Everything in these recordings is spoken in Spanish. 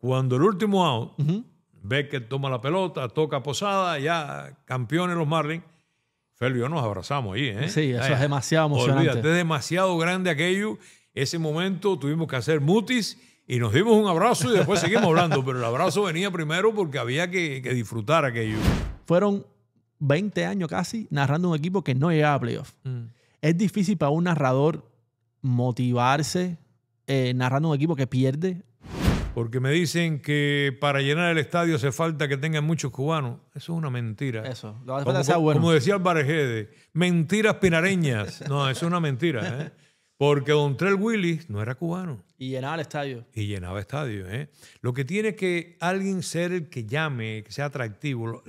Cuando el último out, Beckett toma la pelota, toca Posada, ya campeones los Marlins. Feli y yo nos abrazamos ahí, ¿eh? Sí, eso es demasiado emocionante. Olvídate, es demasiado grande aquello. Ese momento tuvimos que hacer mutis y nos dimos un abrazo y después seguimos hablando. Pero el abrazo venía primero porque había que disfrutar aquello. Fueron 20 años casi narrando un equipo que no llegaba a playoff. Es difícil para un narrador motivarse narrando un equipo que pierde. Porque me dicen que para llenar el estadio hace falta que tengan muchos cubanos. Eso es una mentira. Eso. Lo hace falta que sea bueno. Como decía Álvarez Gede, mentiras pinareñas. No, eso es una mentira, ¿eh? Porque Don Trell Willis no era cubano. Y llenaba el estadio. Y llenaba estadio, ¿eh? Lo que tiene que alguien ser el que llame, que sea atractivo.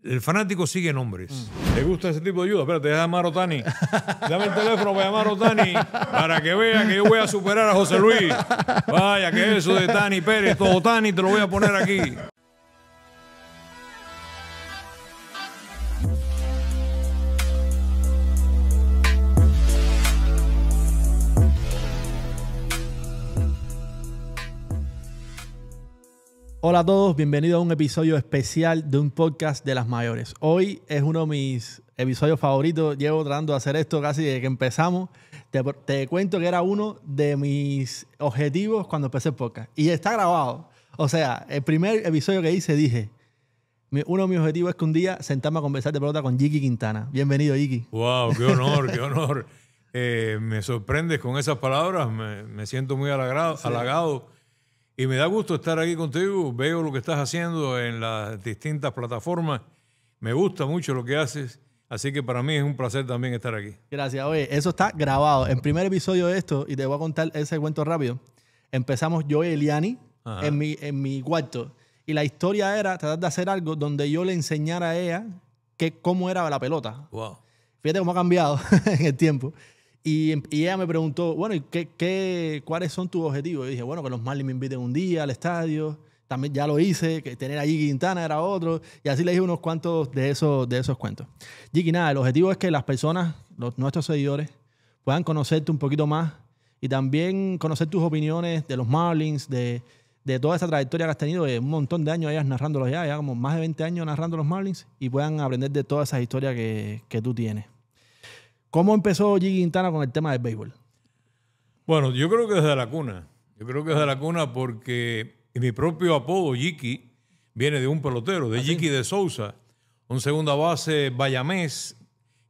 El fanático sigue nombres. ¿Te gusta ese tipo de ayuda? Espérate, déjame llamar a Otani. Dame el teléfono para llamar a Otani para que vean que yo voy a superar a José Luis. Vaya, que eso de Tani Pérez, todo Otani te lo voy a poner aquí. Hola a todos, bienvenidos a un episodio especial de un podcast de las mayores. Hoy es uno de mis episodios favoritos. Llevo tratando de hacer esto casi desde que empezamos. Te cuento que era uno de mis objetivos cuando empecé el podcast. Y está grabado. O sea, el primer episodio que hice dije, uno de mis objetivos es que un día sentarme a conversar de pelota con Yiqui Quintana. Bienvenido, Yiqui. ¡Wow! ¡Qué honor, qué honor! Me sorprendes con esas palabras. Me siento muy halagado. Y me da gusto estar aquí contigo. Veo lo que estás haciendo en las distintas plataformas. Me gusta mucho lo que haces. Así que para mí es un placer también estar aquí. Gracias. Oye, eso está grabado. En primer episodio de esto, y te voy a contar ese cuento rápido, empezamos yo y Eliani en mi cuarto. Y la historia era tratar de hacer algo donde yo le enseñara a ella cómo era la pelota. Wow. Fíjate cómo ha cambiado en el tiempo. Y ella me preguntó, bueno, ¿y cuáles son tus objetivos? Y dije, bueno, que los Marlins me inviten un día al estadio. También ya lo hice, que tener a Yiqui Quintana era otro. Y así le dije unos cuantos de esos cuentos. Yiqui, nada, el objetivo es que las personas, nuestros seguidores, puedan conocerte un poquito más y también conocer tus opiniones de los Marlins, de toda esa trayectoria que has tenido, de un montón de años narrándolos ya como más de 20 años narrando los Marlins, y puedan aprender de todas esas historias que tú tienes. ¿Cómo empezó Yiqui Quintana con el tema del béisbol? Bueno, yo creo que desde la cuna. Yo creo que desde la cuna porque mi propio apodo, Yiqui, viene de un pelotero, de Yiqui de Souza, un segunda base bayamés,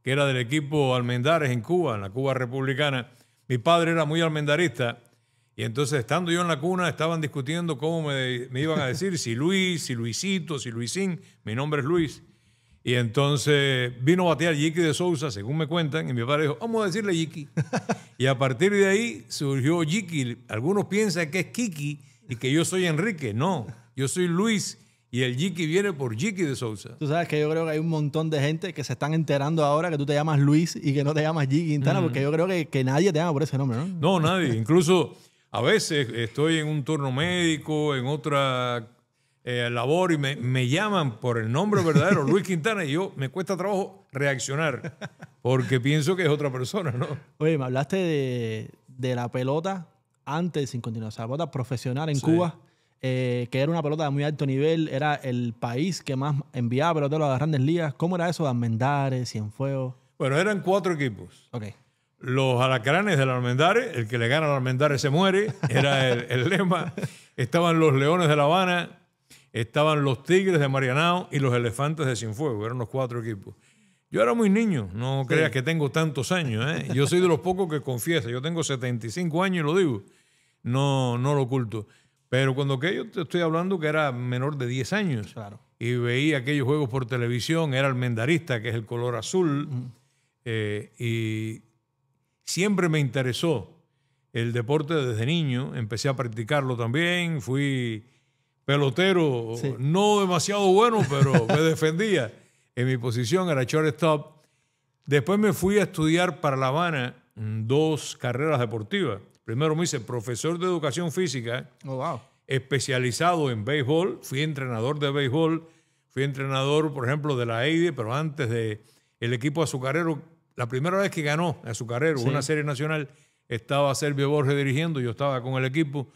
que era del equipo Almendares en Cuba, en la Cuba republicana. Mi padre era muy almendarista y entonces, estando yo en la cuna, estaban discutiendo cómo me iban a decir, si Luis, si Luisito, si Luisín. Mi nombre es Luis. Y entonces vino a batear Yiqui de Souza, según me cuentan, y mi padre dijo, vamos a decirle Yiqui. Y a partir de ahí surgió Yiqui. Algunos piensan que es Kiki y que yo soy Enrique. No, yo soy Luis y el Yiqui viene por Yiqui de Souza. Tú sabes que yo creo que hay un montón de gente que se están enterando ahora que tú te llamas Luis y que no te llamas Yiqui Quintana, porque yo creo que nadie te llama por ese nombre, ¿no? No, nadie. Incluso a veces estoy en un turno médico, en otra labor, y me llaman por el nombre verdadero, Luis Quintana, y me cuesta trabajo reaccionar porque pienso que es otra persona, ¿no? Oye, me hablaste de la pelota antes, sin continuar, o sea, la pelota profesional en Cuba, que era una pelota de muy alto nivel, era el país que más enviaba peloteros a las grandes ligas. ¿Cómo era eso de Almendares, Cienfuegos? Bueno, eran 4 equipos. Ok. Los Alacranes del Almendares, el que le gana al Almendares se muere, era el lema. Estaban los Leones de La Habana, estaban los Tigres de Marianao y los Elefantes de Cienfuegos. Eran los 4 equipos. Yo era muy niño, no creas que tengo tantos años, ¿eh? Yo soy de los pocos que confiesa. Yo tengo 75 años y lo digo. No lo oculto. Pero cuando yo te estoy hablando que era menor de 10 años. Claro. Y veía aquellos juegos por televisión, era almendarista, que es el color azul. Y siempre me interesó el deporte desde niño. Empecé a practicarlo también. Fui pelotero, no demasiado bueno, pero me defendía. En mi posición era shortstop. Después me fui a estudiar para La Habana 2 carreras deportivas. Primero me hice profesor de educación física, especializado en béisbol. Fui entrenador de béisbol. Fui entrenador, por ejemplo, de la EIDE, pero antes del equipo azucarero. La primera vez que ganó Azucarero una serie nacional, estaba Servio Borges dirigiendo, yo estaba con el equipo.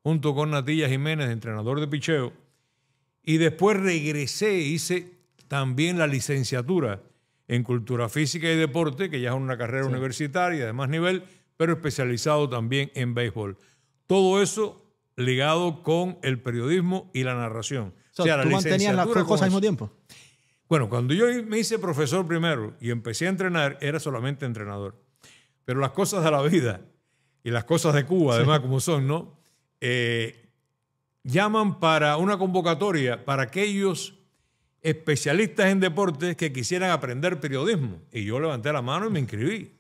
junto con Natilla Jiménez, entrenador de picheo. Y después regresé, hice también la licenciatura en Cultura Física y Deporte, que ya es una carrera universitaria de más nivel, pero especializado también en béisbol. Todo eso ligado con el periodismo y la narración. O sea, ¿tú mantenías las dos cosas al mismo tiempo? Bueno, cuando yo me hice profesor primero y empecé a entrenar, era solamente entrenador. Pero las cosas de la vida y las cosas de Cuba, además, como son, ¿no? Llaman para una convocatoria para aquellos especialistas en deportes que quisieran aprender periodismo. Y yo levanté la mano y me inscribí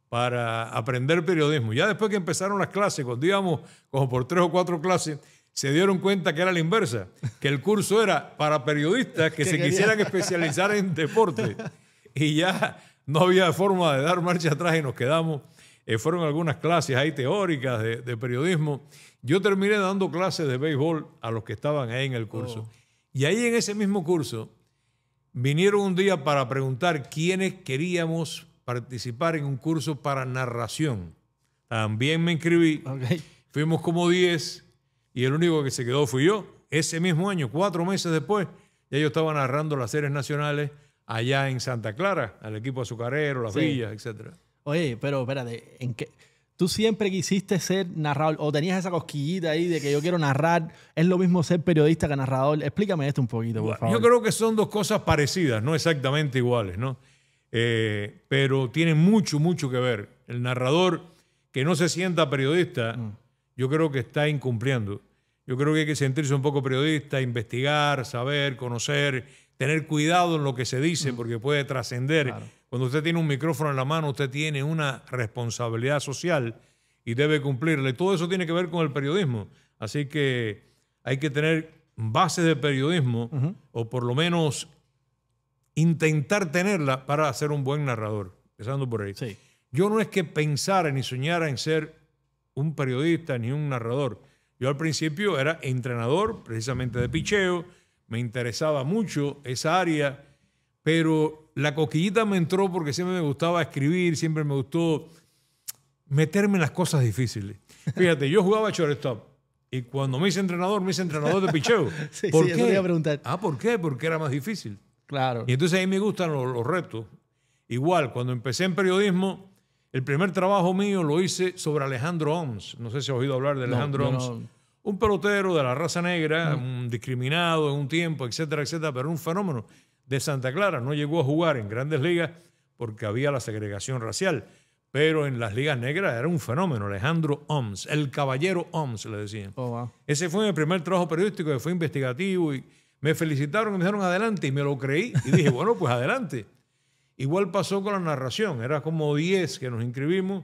para aprender periodismo. Ya después que empezaron las clases, cuando íbamos como por 3 o 4 clases, se dieron cuenta que era la inversa, que el curso era para periodistas que se quisieran especializar en deporte. Y ya no había forma de dar marcha atrás y nos quedamos. Fueron algunas clases ahí teóricas de periodismo. Yo terminé dando clases de béisbol a los que estaban ahí en el curso. Y ahí en ese mismo curso vinieron un día para preguntar quiénes queríamos participar en un curso para narración. También me inscribí. Fuimos como 10 y el único que se quedó fui yo. Ese mismo año, 4 meses después, ya yo estaba narrando las series nacionales allá en Santa Clara, al equipo azucarero, Las Villas, etc. Oye, pero espérate, ¿en qué? ¿Tú siempre quisiste ser narrador o tenías esa cosquillita ahí de que yo quiero narrar? ¿Es lo mismo ser periodista que narrador? Explícame esto un poquito, por favor. Yo creo que son dos cosas parecidas, no exactamente iguales, ¿no? Pero tienen mucho, mucho que ver. El narrador que no se sienta periodista, yo creo que está incumpliendo. Yo creo que hay que sentirse un poco periodista, investigar, saber, conocer, tener cuidado en lo que se dice, porque puede trascender. Claro. Cuando usted tiene un micrófono en la mano, usted tiene una responsabilidad social y debe cumplirle. Todo eso tiene que ver con el periodismo. Así que hay que tener bases de periodismo, o por lo menos intentar tenerla para ser un buen narrador, empezando por ahí. Sí. Yo no es que pensara ni soñara en ser un periodista ni un narrador. Yo al principio era entrenador precisamente de picheo, me interesaba mucho esa área, pero la coquillita me entró porque siempre me gustaba escribir, siempre me gustó meterme en las cosas difíciles. Fíjate, yo jugaba shortstop y cuando me hice entrenador de picheo. Sí, ¿Por qué? Eso te iba a preguntar. ¿Por qué? Porque era más difícil. Claro. Y entonces ahí me gustan los retos. Igual, cuando empecé en periodismo, el primer trabajo mío lo hice sobre Alejandro Oms. No sé si has oído hablar de Alejandro Oms. No. Un pelotero de la raza negra, un discriminado en un tiempo, etcétera, etcétera, pero un fenómeno de Santa Clara. No llegó a jugar en grandes ligas porque había la segregación racial, pero en las ligas negras era un fenómeno. Alejandro Oms, el caballero Oms, le decían. Oh, wow. Ese fue mi primer trabajo periodístico, que fue investigativo, y me felicitaron y me dijeron adelante, y me lo creí, y dije, bueno, pues adelante. Igual pasó con la narración, era como 10 que nos inscribimos,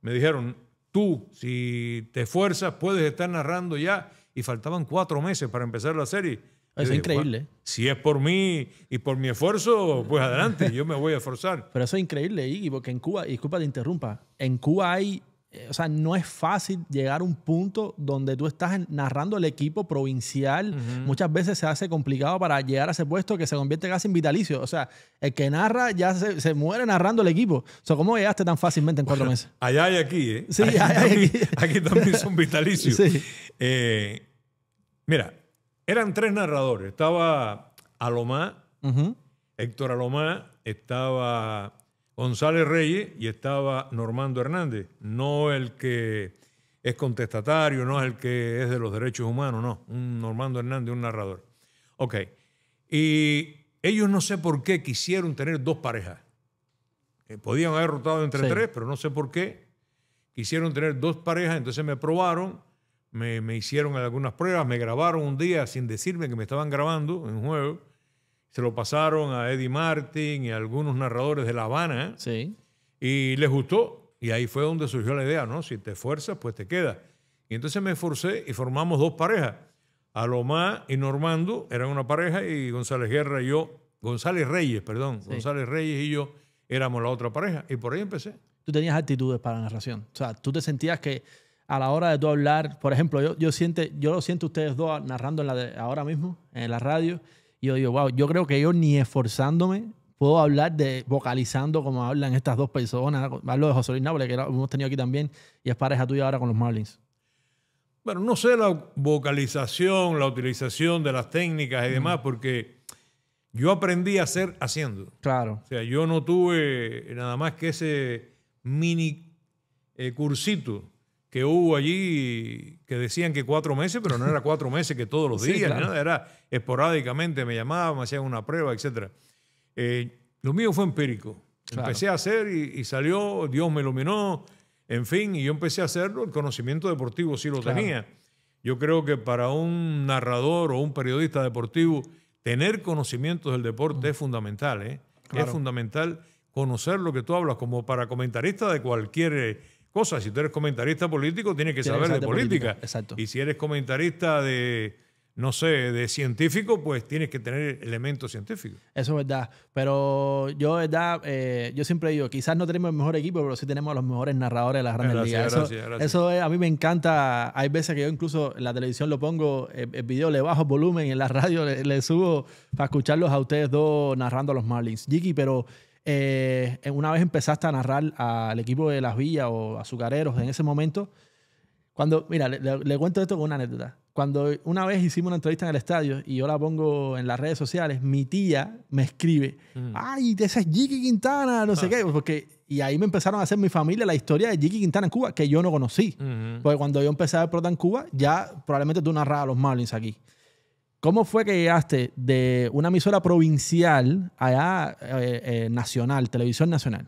me dijeron, tú, si te esfuerzas, puedes estar narrando ya, y faltaban 4 meses para empezar la serie. Eso es increíble. Si es por mí y por mi esfuerzo, pues adelante, yo me voy a esforzar. Pero eso es increíble, Iggy, porque en Cuba, y disculpa te interrumpa, en Cuba hay, o sea, no es fácil llegar a un punto donde tú estás narrando el equipo provincial. Muchas veces se hace complicado para llegar a ese puesto que se convierte casi en vitalicio. O sea, el que narra ya se muere narrando el equipo. O sea, ¿cómo llegaste tan fácilmente en 4 meses? Allá hay aquí, ¿eh? Sí, aquí también son vitalicios. Sí. Mira, eran 3 narradores. Estaba Alomá, Héctor Alomá, estaba González Reyes y estaba Normando Hernández. No el que es contestatario, no es el que es de los derechos humanos, no. Un Normando Hernández, un narrador. Ok. Y ellos no sé por qué quisieron tener 2 parejas. Podían haber rotado entre 3, pero no sé por qué. Quisieron tener 2 parejas, entonces me probaron. Me hicieron algunas pruebas, me grabaron un día sin decirme que me estaban grabando en un juego. Se lo pasaron a Eddie Martin y a algunos narradores de La Habana. Sí. Y les gustó. Y ahí fue donde surgió la idea, ¿no? Si te esfuerzas, pues te quedas. Y entonces me esforcé y formamos 2 parejas. Alomá y Normando eran una pareja y González Reyes y yo éramos la otra pareja. Y por ahí empecé. Tú tenías actitudes para la narración. O sea, tú te sentías que a la hora de tú hablar, por ejemplo, yo lo siento ustedes dos narrando ahora mismo en la radio, y yo digo, wow, yo creo que yo ni esforzándome puedo hablar vocalizando como hablan estas 2 personas. Hablo de José Luis Nápoles, que lo hemos tenido aquí también, y es pareja tuya ahora con los Marlins. Bueno, no sé la vocalización, la utilización de las técnicas y demás, porque yo aprendí a hacer haciendo. Claro. O sea, yo no tuve nada más que ese mini cursito que hubo allí, que decían que 4 meses, pero no era 4 meses que todos los días, Sí, claro. ni nada, era esporádicamente, me llamaban, me hacían una prueba, etc. Lo mío fue empírico. Claro. Empecé a hacer y salió, Dios me iluminó, en fin, y yo empecé a hacerlo, el conocimiento deportivo sí lo Claro. tenía. Yo creo que para un narrador o un periodista deportivo, tener conocimientos del deporte es fundamental, ¿eh? Claro. Es fundamental conocer lo que tú hablas, como para comentarista de cualquier cosa. Si tú eres comentarista político, tienes que saber de política. Exacto. Y si eres comentarista de, no sé, de científico, pues tienes que tener elementos científicos. Eso es verdad. Pero yo, verdad, yo siempre digo, quizás no tenemos el mejor equipo, pero sí tenemos los mejores narradores de las grandes ligas. Gracias. Eso es, a mí me encanta. Hay veces que yo incluso en la televisión lo pongo, el video le bajo el volumen, en la radio le subo para escucharlos a ustedes dos narrando a los Marlins. Jiki, pero una vez empezaste a narrar al equipo de Las Villas o Azucareros en ese momento, cuando, mira, le cuento esto con una anécdota. Cuando una vez hicimos una entrevista en el estadio y yo la pongo en las redes sociales, mi tía me escribe, ay, ese es Jiki Quintana, no sé qué, y ahí me empezaron a hacer mi familia la historia de Jiki Quintana en Cuba, que yo no conocí. Porque cuando yo empecé a ver pelota en Cuba, ya probablemente tú narrabas a los Marlins aquí. ¿Cómo fue que llegaste de una emisora provincial allá nacional, televisión nacional?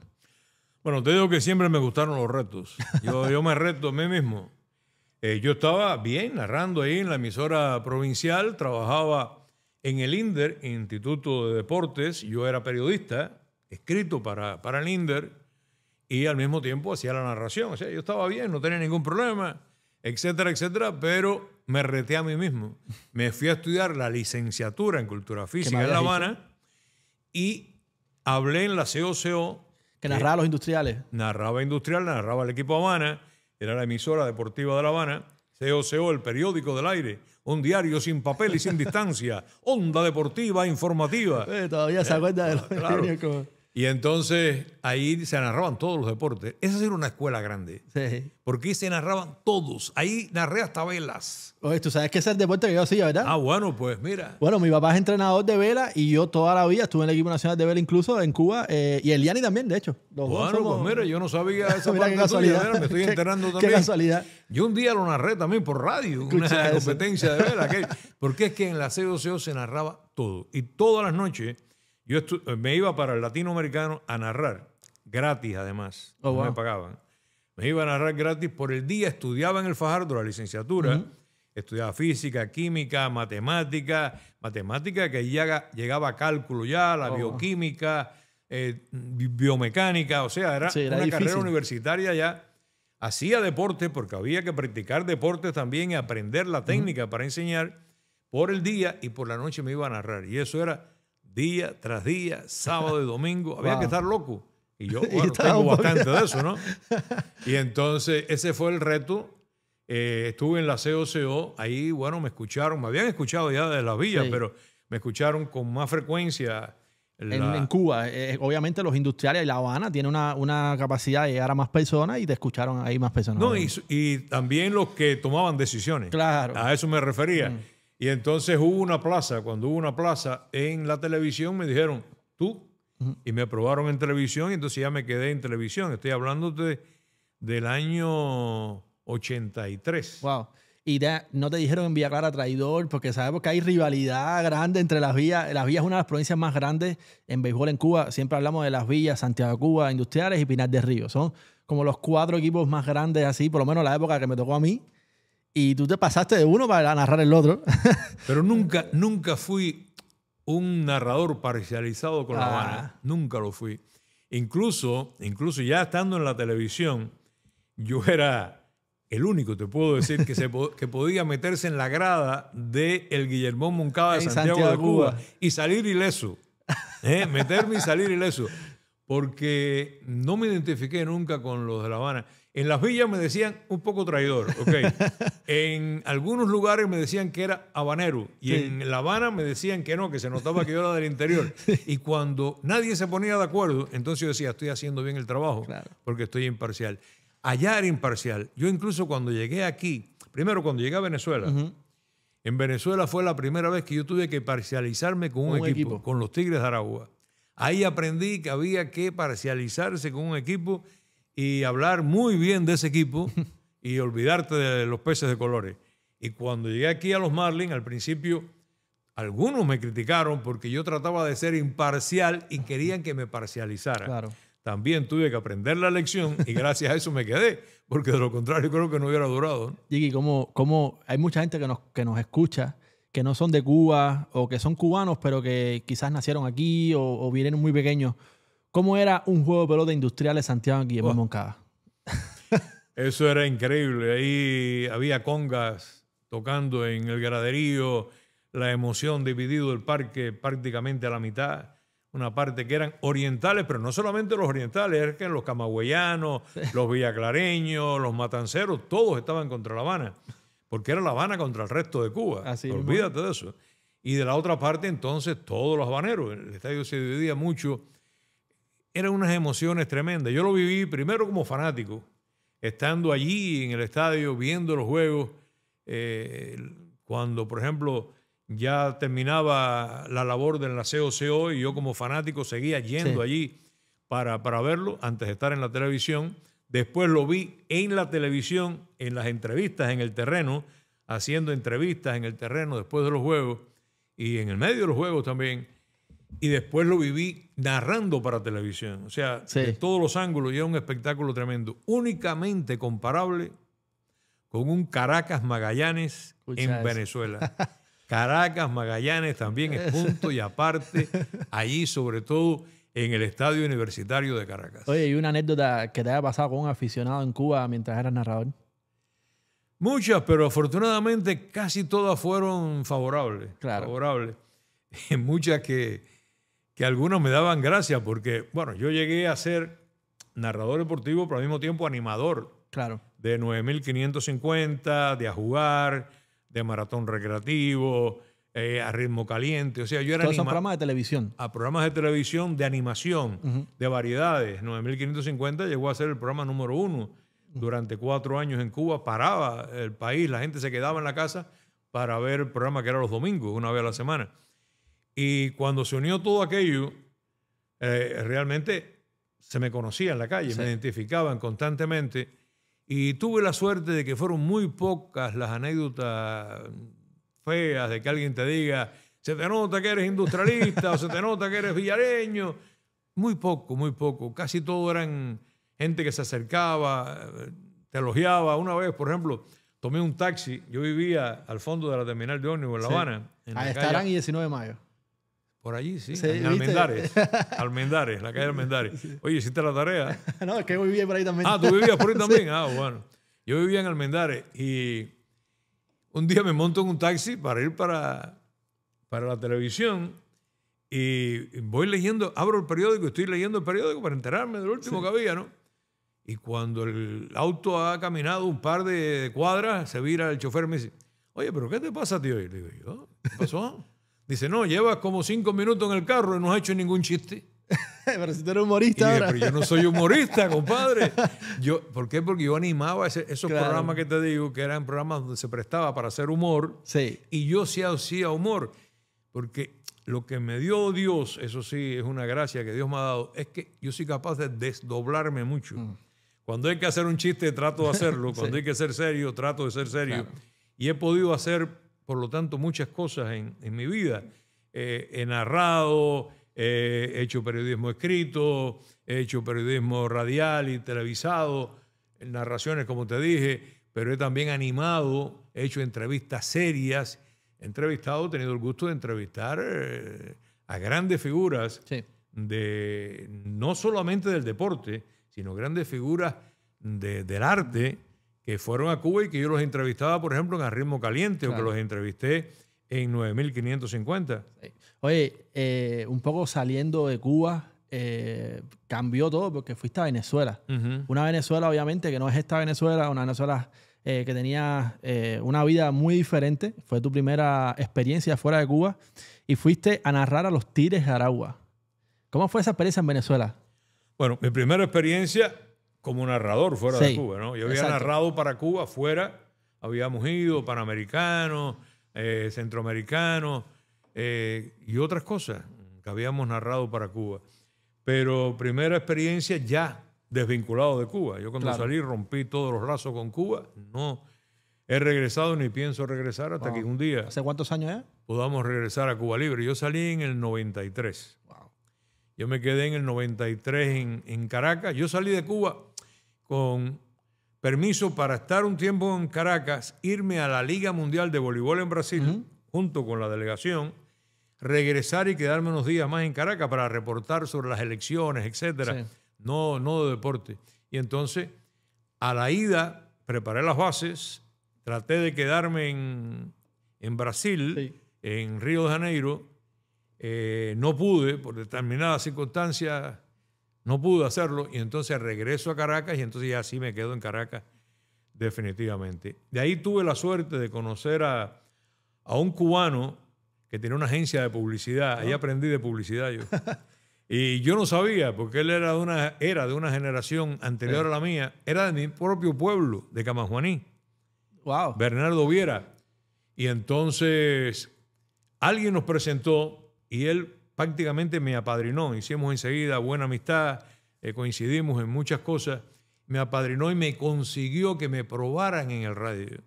Bueno, te digo que siempre me gustaron los retos. Yo me reto a mí mismo. Yo estaba bien narrando ahí en la emisora provincial, trabajaba en el INDER, Instituto de Deportes. Yo era periodista, escrito para el INDER, y al mismo tiempo hacía la narración. O sea, yo estaba bien, no tenía ningún problema, etcétera, etcétera, pero me reté a mí mismo. Me fui a estudiar la licenciatura en Cultura Física en La Habana y hablé en la COCO. Que narraba a los industriales. Narraba industrial, narraba el equipo Habana, era la emisora deportiva de La Habana, COCO, el periódico del aire, un diario sin papel y sin distancia, onda deportiva informativa. Todavía se acuerda de los claro. Y entonces ahí se narraban todos los deportes. Esa era una escuela grande. Sí. Porque ahí se narraban todos. Ahí narré hasta velas. Oye, tú sabes que ese es el deporte que yo hacía, ¿verdad? Ah, bueno, pues mira. Bueno, mi papá es entrenador de vela y yo toda la vida estuve en el equipo nacional de vela incluso en Cuba y Eliani también, de hecho. Bueno, pues mira, yo no sabía esa mira parte qué casualidad. tuya, me estoy enterando también. Qué casualidad. Yo un día lo narré también por radio, una competencia de vela. Porque es que en la COCO se narraba todo. Y todas las noches yo me iba para el latinoamericano a narrar, gratis además, no me pagaban. Me iba a narrar gratis por el día, estudiaba en el Fajardo la licenciatura, estudiaba física, química, matemática que llegaba a cálculo ya, la bioquímica, biomecánica, o sea, era una carrera universitaria ya. Hacía deporte porque había que practicar deporte también y aprender la técnica para enseñar por el día, y por la noche me iba a narrar. Y eso era día tras día, sábado y domingo. Había que estar loco. Y yo, bueno, tengo bastante de eso, ¿no? Y entonces ese fue el reto. Estuve en la COCO. Ahí, bueno, me escucharon. Me habían escuchado ya de Las Villas, pero me escucharon con más frecuencia. En Cuba, obviamente los industriales, La Habana tiene una capacidad de llegar a más personas y te escucharon ahí más personas. No, y también los que tomaban decisiones. Claro. A eso me refería. Y entonces cuando hubo una plaza en la televisión, me dijeron, tú, y me aprobaron en televisión, y entonces ya me quedé en televisión. Estoy hablando del año 83. Wow. Y no te dijeron en Villa Clara traidor, porque sabemos que hay rivalidad grande entre Las Villas. Las Villas es una de las provincias más grandes en béisbol en Cuba. Siempre hablamos de Las Villas, Santiago de Cuba, Industriales y Pinar del Río. Son como los 4 equipos más grandes así, por lo menos la época que me tocó a mí. Y tú te pasaste de uno para narrar el otro. Pero nunca fui un narrador parcializado con La Habana. Nunca lo fui. Incluso ya estando en la televisión, yo era el único, te puedo decir, que podía meterse en la grada de el Guillermo Moncada de Santiago de Cuba y salir ileso. Meterme y salir ileso. Porque no me identifiqué nunca con los de La Habana. En Las Villas me decían un poco traidor, ¿ok? En algunos lugares me decían que era habanero. Y en La Habana me decían que no, que se notaba que yo era del interior. Y cuando nadie se ponía de acuerdo, entonces yo decía, estoy haciendo bien el trabajo, porque estoy imparcial. Allá era imparcial. Yo incluso cuando llegué aquí, primero cuando llegué a Venezuela, en Venezuela fue la primera vez que yo tuve que parcializarme con un equipo, con los Tigres de Aragua. Ahí aprendí que había que parcializarse con un equipo y hablar muy bien de ese equipo y olvidarte de los peces de colores. Y cuando llegué aquí a los Marlins, al principio, algunos me criticaron porque yo trataba de ser imparcial y querían que me parcializara. Claro. También tuve que aprender la lección y gracias a eso me quedé, porque de lo contrario creo que no hubiera durado, ¿no? Jiki, ¿cómo hay mucha gente que nos escucha que no son de Cuba o que son cubanos pero que quizás nacieron aquí o vinieron muy pequeños? ¿Cómo era un juego de pelota industrial de Santiago Guillermo Moncada? Eso era increíble. Ahí había congas tocando en el graderío, la emoción, dividido el parque prácticamente a la mitad. Una parte que eran orientales, pero no solamente los orientales, eran que los camagüeyanos, los villaclareños, los matanceros, todos estaban contra La Habana, porque era La Habana contra el resto de Cuba. Así Olvídate de eso. Y de la otra parte, entonces, todos los habaneros. El estadio se dividía mucho. Eran unas emociones tremendas. Yo lo viví primero como fanático, estando allí en el estadio, viendo los juegos, cuando, por ejemplo, ya terminaba la labor del COCO y yo como fanático seguía yendo allí para verlo antes de estar en la televisión. Después lo vi en la televisión, en las entrevistas en el terreno, haciendo entrevistas en el terreno después de los juegos y en el medio de los juegos también. Y después lo viví narrando para televisión. O sea, de todos los ángulos, y era un espectáculo tremendo. Únicamente comparable con un Caracas Magallanes en Venezuela. Caracas Magallanes también es punto y aparte, allí sobre todo en el Estadio Universitario de Caracas. Oye, ¿y una anécdota que te haya pasado con un aficionado en Cuba mientras eras narrador? Muchas, pero afortunadamente casi todas fueron favorables. Claro. Favorables. Muchas que algunos me daban gracia porque, bueno, yo llegué a ser narrador deportivo, pero al mismo tiempo animador. Claro. De 9.550, de A Jugar, de Maratón Recreativo, a Ritmo Caliente. O sea, yo era todos son programas de televisión. A programas de televisión de animación, de variedades. 9.550 llegó a ser el programa número 1 durante 4 años en Cuba. Paraba el país, la gente se quedaba en la casa para ver el programa que era los domingos, una vez a la semana. Y cuando se unió todo aquello, realmente se me conocía en la calle, me identificaban constantemente. Y tuve la suerte de que fueron muy pocas las anécdotas feas de que alguien te diga, se te nota que eres industrialista o se te nota que eres villareño. Muy poco, muy poco. Casi todo eran gente que se acercaba, te elogiaba. Una vez, por ejemplo, tomé un taxi. Yo vivía al fondo de la terminal de ómnibus en La Habana. Ahí estarán y 19 de mayo. Por allí, sí, en Almendares. Almendares, la calle Almendares. Oye, ¿hiciste la tarea? No, es que yo vivía por ahí también. Ah, ¿tú vivías por ahí también? Ah, bueno. Yo vivía en Almendares y un día me monto en un taxi para ir para la televisión y voy leyendo, abro el periódico, estoy leyendo el periódico para enterarme del último que había, ¿no? Y cuando el auto ha caminado un par de cuadras, se vira el chofer y me dice, oye, ¿pero qué te pasa, tío? Y le digo, ¿yo? ¿Qué pasó? Dice, no, llevas como 5 minutos en el carro y no has hecho ningún chiste. Pero si tú eres humorista dije, ahora. Pero yo no soy humorista, compadre. ¿Por qué? Porque yo animaba esos programas que te digo, que eran programas donde se prestaba para hacer humor. Sí. Y yo sí hacía humor. Porque lo que me dio Dios, eso sí, es una gracia que Dios me ha dado, es que yo soy capaz de desdoblarme mucho. Cuando hay que hacer un chiste, trato de hacerlo. Cuando hay que ser serio, trato de ser serio. Claro. Y he podido hacer, por lo tanto, muchas cosas en mi vida. He narrado, he hecho periodismo escrito, he hecho periodismo radial y televisado, narraciones, como te dije, pero he también animado, he hecho entrevistas serias, he tenido el gusto de entrevistar a grandes figuras no solamente del deporte, sino grandes figuras del arte que fueron a Cuba y que yo los entrevistaba, por ejemplo, en A Ritmo Caliente, o que los entrevisté en 9.550. Oye, un poco saliendo de Cuba, cambió todo porque fuiste a Venezuela. Una Venezuela, obviamente, que no es esta Venezuela, una Venezuela que tenía una vida muy diferente. Fue tu primera experiencia fuera de Cuba y fuiste a narrar a los Tigres de Aragua. ¿Cómo fue esa experiencia en Venezuela? Bueno, mi primera experiencia como narrador fuera de Cuba, ¿no? Yo había narrado para Cuba fuera habíamos ido, panamericanos, centroamericanos y otras cosas que habíamos narrado para Cuba. Pero primera experiencia ya desvinculado de Cuba. Yo cuando salí rompí todos los lazos con Cuba. No he regresado ni pienso regresar hasta que un día... ¿Hace cuántos años es? Podamos regresar a Cuba Libre. Yo salí en el 93. Wow. Yo me quedé en el 93 en Caracas. Yo salí de Cuba con permiso para estar un tiempo en Caracas, irme a la Liga Mundial de Voleibol en Brasil, junto con la delegación, regresar y quedarme unos días más en Caracas para reportar sobre las elecciones, etcétera. Sí. No de deporte. Y entonces, a la ida, preparé las bases, traté de quedarme en Brasil, en Río de Janeiro. No pude, por determinadas circunstancias, no pude hacerlo. Y entonces regreso a Caracas y entonces ya sí me quedo en Caracas definitivamente. De ahí tuve la suerte de conocer a un cubano que tenía una agencia de publicidad. Ahí aprendí de publicidad yo. Y yo no sabía, porque él era de una generación anterior a la mía. Era de mi propio pueblo, de Camajuaní. Wow. Bernardo Viera. Y entonces alguien nos presentó y él prácticamente me apadrinó. Hicimos enseguida buena amistad, coincidimos en muchas cosas. Me apadrinó y me consiguió que me probaran en el radio.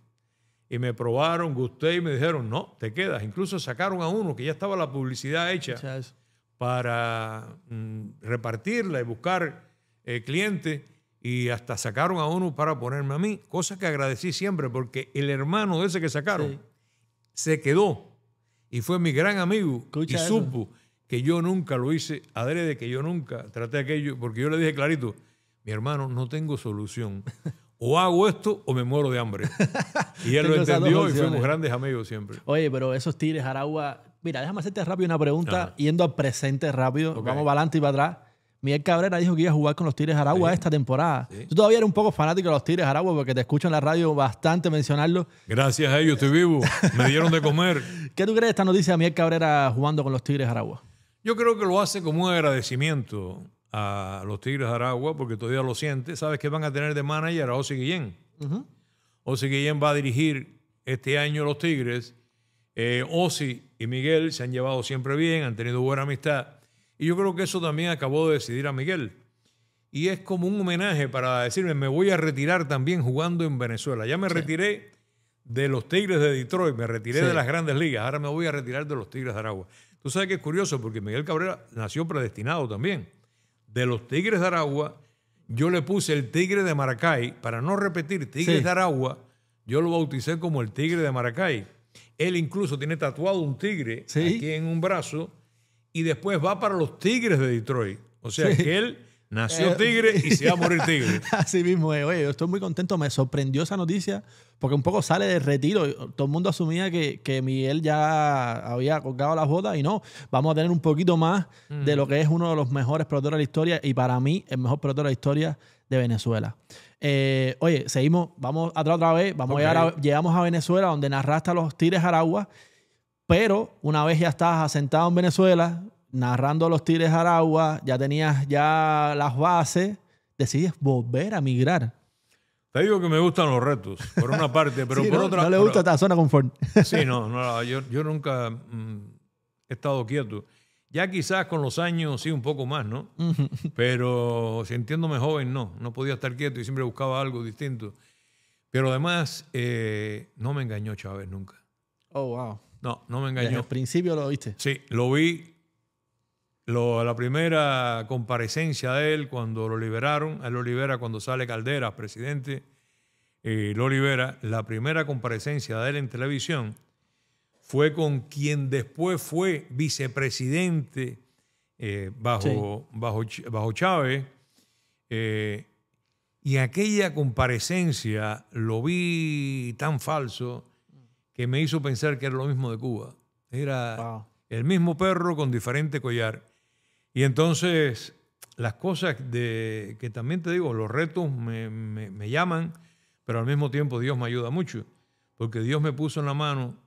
Y me probaron, gusté y me dijeron, no, te quedas. Incluso sacaron a uno que ya estaba la publicidad hecha para repartirla y buscar clientes. Y hasta sacaron a uno para ponerme a mí. Cosa que agradecí siempre porque el hermano de ese que sacaron se quedó. Y fue mi gran amigo. Escucha y supo eso. Que yo nunca lo hice adrede, que yo nunca traté aquello. Porque yo le dije clarito, mi hermano, no tengo solución. O hago esto o me muero de hambre. Y él lo entendió y fuimos grandes amigos siempre. Oye, pero esos Tigres Aragua... Mira, déjame hacerte rápido una pregunta, yendo al presente rápido. Vamos para adelante y para atrás. Miguel Cabrera dijo que iba a jugar con los Tigres Aragua esta temporada. Sí. Tú todavía eres un poco fanático de los Tigres Aragua porque te escucho en la radio bastante mencionarlo. Gracias a ellos estoy vivo. Me dieron de comer. ¿Qué tú crees de esta noticia de Miguel Cabrera jugando con los Tigres Aragua? Yo creo que lo hace como un agradecimiento a los Tigres Aragua porque todavía lo siente. Sabes que van a tener de manager a Ozzy Guillén. Ozzy Guillén va a dirigir este año los Tigres. Ozzy y Miguel se han llevado siempre bien, han tenido buena amistad. Y yo creo que eso también acabó de decidir a Miguel. Y es como un homenaje para decirme, me voy a retirar también jugando en Venezuela. Ya me retiré de los Tigres de Detroit, me retiré de las grandes ligas. Ahora me voy a retirar de los Tigres de Aragua. Tú sabes que es curioso porque Miguel Cabrera nació predestinado también. De los Tigres de Aragua, yo le puse el Tigre de Maracay. Para no repetir Tigres de Aragua, yo lo bauticé como el Tigre de Maracay. Él incluso tiene tatuado un tigre aquí en un brazo y después va para los Tigres de Detroit. O sea que él nació tigre y se va a morir tigre. Así mismo es. Oye, yo estoy muy contento. Me sorprendió esa noticia porque un poco sale de retiro. Todo el mundo asumía que Miguel ya había colgado las botas y no. Vamos a tener un poquito más de lo que es uno de los mejores peloteros de la historia y para mí el mejor pelotero de la historia de Venezuela. Oye, seguimos. Vamos atrás otra vez. Llegamos a Venezuela donde narraste a los Tigres Aragua. Pero una vez ya estabas asentado en Venezuela, narrando los Tigres Aragua, ya tenías ya las bases, decides volver a migrar. Te digo que me gustan los retos, por una parte, pero por otra... No le gusta esta zona de confort. Sí, yo nunca he estado quieto. Ya quizás con los años sí un poco más, ¿no? Pero sintiéndome joven, no podía estar quieto y siempre buscaba algo distinto. Pero además, no me engañó Chávez nunca. Oh, wow. No me engañó. Desde el principio lo viste. Sí, lo vi. La primera comparecencia de él cuando lo liberaron, a él lo libera cuando sale Calderas, presidente, lo libera. La primera comparecencia de él en televisión fue con quien después fue vicepresidente bajo Chávez. Y aquella comparecencia lo vi tan falso que me hizo pensar que era lo mismo de Cuba. Era el mismo perro con diferente collar. Y entonces, las cosas que también te digo, los retos me llaman, pero al mismo tiempo Dios me ayuda mucho. Porque Dios me puso en la mano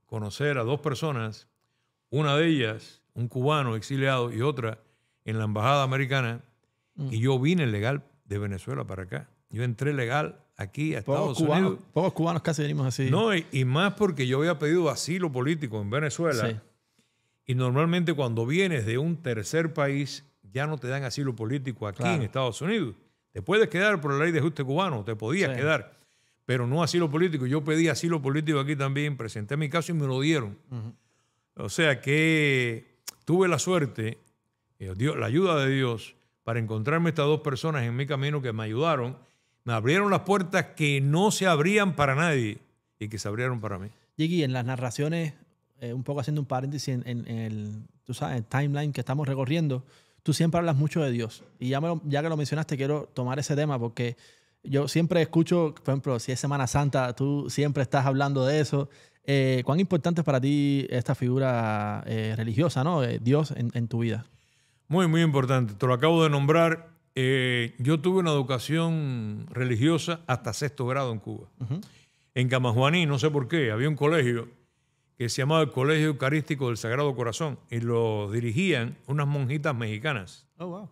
conocer a dos personas, una de ellas, un cubano exiliado, y otra en la embajada americana, y yo vine legal de Venezuela para acá. Yo entré legal aquí a Estados Unidos. Pocos cubanos casi venimos así. No, y más porque yo había pedido asilo político en Venezuela. Sí. Y normalmente cuando vienes de un tercer país, ya no te dan asilo político aquí en Estados Unidos. Te puedes quedar por la ley de ajuste cubano, te podías quedar, pero no asilo político. Yo pedí asilo político aquí también, presenté mi caso y me lo dieron. O sea que tuve la suerte, la ayuda de Dios, para encontrarme estas dos personas en mi camino que me ayudaron. Me abrieron las puertas que no se abrían para nadie y que se abrieron para mí. Jiki, en las narraciones, un poco haciendo un paréntesis tú sabes, el timeline que estamos recorriendo, tú siempre hablas mucho de Dios. Y ya que lo mencionaste, quiero tomar ese tema porque yo siempre escucho, por ejemplo, si es Semana Santa, tú siempre estás hablando de eso. ¿Cuán importante es para ti esta figura religiosa, ¿no? Dios en tu vida? Muy, muy importante. Te lo acabo de nombrar. Yo tuve una educación religiosa hasta 6º grado en Cuba. En Camajuaní, no sé por qué, había un colegio que se llamaba el Colegio Eucarístico del Sagrado Corazón y lo dirigían unas monjitas mexicanas. Oh, wow.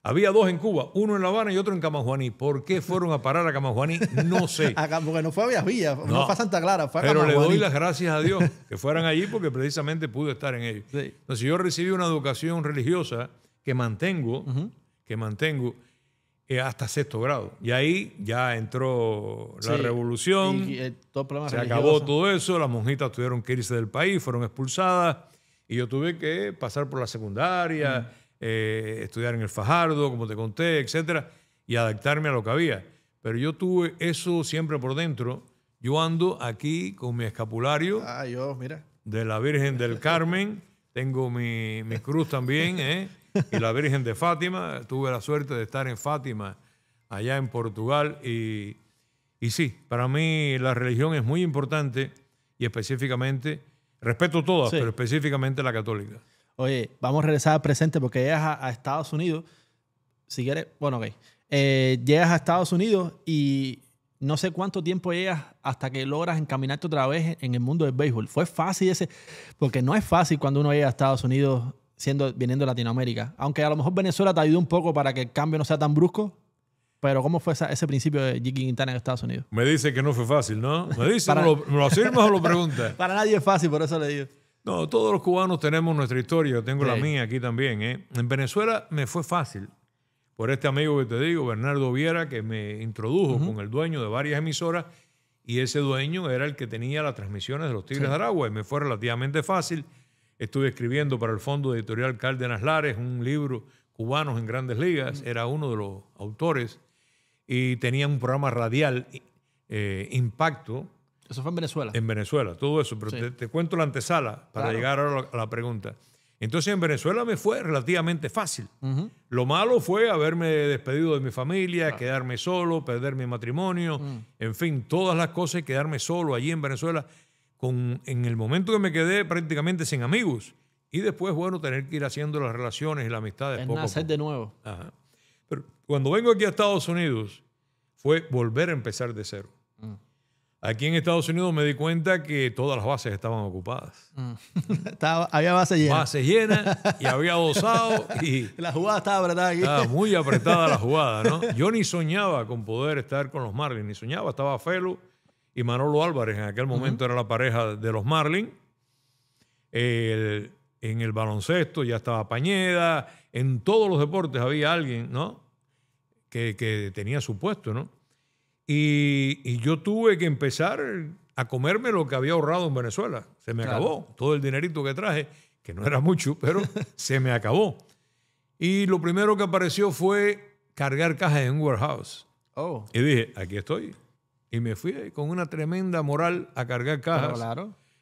Había 2 en Cuba, uno en La Habana y otro en Camajuaní. ¿Por qué fueron a parar a Camajuaní? No sé. Acá, porque no fue a Vías Villas, no fue a Santa Clara, fue a Pero Camajuaní. le doy las gracias a Dios que fueran allí porque precisamente pude estar en ellos. Sí. Entonces yo recibí una educación religiosa que mantengo hasta 6º grado. Y ahí ya entró la revolución, todo se acabó todo eso, las monjitas tuvieron que irse del país, fueron expulsadas y yo tuve que pasar por la secundaria, estudiar en el Fajardo, como te conté, etcétera, y adaptarme a lo que había. Pero yo tuve eso siempre por dentro. Yo ando aquí con mi escapulario de la Virgen del Carmen, tengo mi cruz también, y la Virgen de Fátima. Tuve la suerte de estar en Fátima, allá en Portugal. Y sí, para mí la religión es muy importante y específicamente, respeto todas, pero específicamente la católica. Oye, vamos a regresar al presente porque llegas a Estados Unidos. Si quieres, bueno, ok. Llegas a Estados Unidos y no sé cuánto tiempo llegas hasta que logras encaminarte otra vez en el mundo del béisbol. ¿Fue fácil ese? Porque no es fácil cuando uno llega a Estados Unidos viniendo de Latinoamérica. Aunque a lo mejor Venezuela te ayudó un poco para que el cambio no sea tan brusco. Pero ¿cómo fue ese principio de Jiki Quintana en Estados Unidos? Me dice que no fue fácil, ¿no? Me dice, ¿me lo afirmas o lo preguntas? Para nadie es fácil, por eso le digo. No, todos los cubanos tenemos nuestra historia. Yo tengo la mía aquí también. En Venezuela me fue fácil. Por este amigo que te digo, Bernardo Viera, que me introdujo con el dueño de varias emisoras. Y ese dueño era el que tenía las transmisiones de los Tigres de Aragua. Y me fue relativamente fácil. Estuve escribiendo para el Fondo Editorial Cárdenas Lares un libro, Cubanos en Grandes Ligas. Era uno de los autores. Y tenía un programa radial, Impacto. ¿Eso fue en Venezuela? En Venezuela, todo eso. Pero te cuento la antesala para llegar ahora a la pregunta. Entonces en Venezuela me fue relativamente fácil. Lo malo fue haberme despedido de mi familia, quedarme solo, perder mi matrimonio, en fin, todas las cosas y quedarme solo allí en Venezuela en el momento que me quedé prácticamente sin amigos. Y después, bueno, tener que ir haciendo las relaciones y las amistades Es poco a nacer poco. de nuevo. Ajá. Pero cuando vengo aquí a Estados Unidos fue volver a empezar de cero. Aquí en Estados Unidos me di cuenta que todas las bases estaban ocupadas. Había base llena. Base llena y había dosado y la jugada estaba apretada aquí. estaba muy apretada la jugada, ¿no? Yo ni soñaba con poder estar con los Marlins, ni soñaba. Estaba Felo y Manolo Álvarez. En aquel momento era la pareja de los Marlins. En el baloncesto ya estaba Pañeda. En todos los deportes había alguien, ¿no? Que tenía su puesto, ¿no? Y yo tuve que empezar a comerme lo que había ahorrado en Venezuela. Se me acabó todo el dinerito que traje, que no era mucho, pero se me acabó. Y lo primero que apareció fue cargar cajas en un warehouse. Y dije, aquí estoy. Y me fui con una tremenda moral a cargar cajas.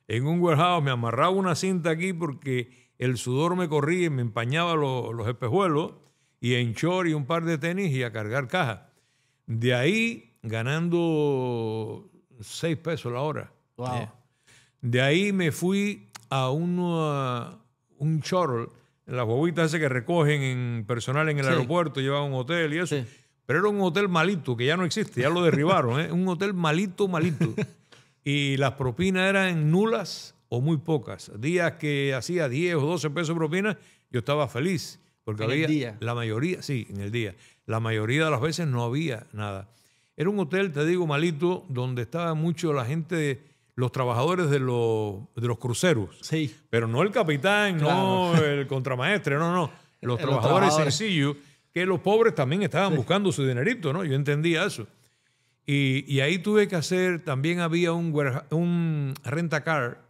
En un warehouse me amarraba una cinta aquí porque el sudor me corría y me empañaba los espejuelos, y en short y un par de tenis y a cargar cajas. De ahí ganando 6 pesos la hora. De ahí me fui a un shuttle, las guaguitas esas que recogen en personal en el aeropuerto, llevan a un hotel y eso. Pero era un hotel malito, que ya no existe, ya lo derribaron. Un hotel malito, malito. Y las propinas eran nulas o muy pocas. Días que hacía 10 o 12 pesos de propina, yo estaba feliz. Porque ¿En había el día? la mayoría, sí, en el día. La mayoría de las veces no había nada. Era un hotel, te digo, malito, donde estaba mucho la gente, los trabajadores de los cruceros. Sí. Pero no el capitán, Claro. no el contramaestre, no, no. Los Los trabajadores trabajadores. sencillos, que los pobres también estaban buscando su dinerito, ¿no? Yo entendía eso. Y ahí tuve que hacer, también había un rentacar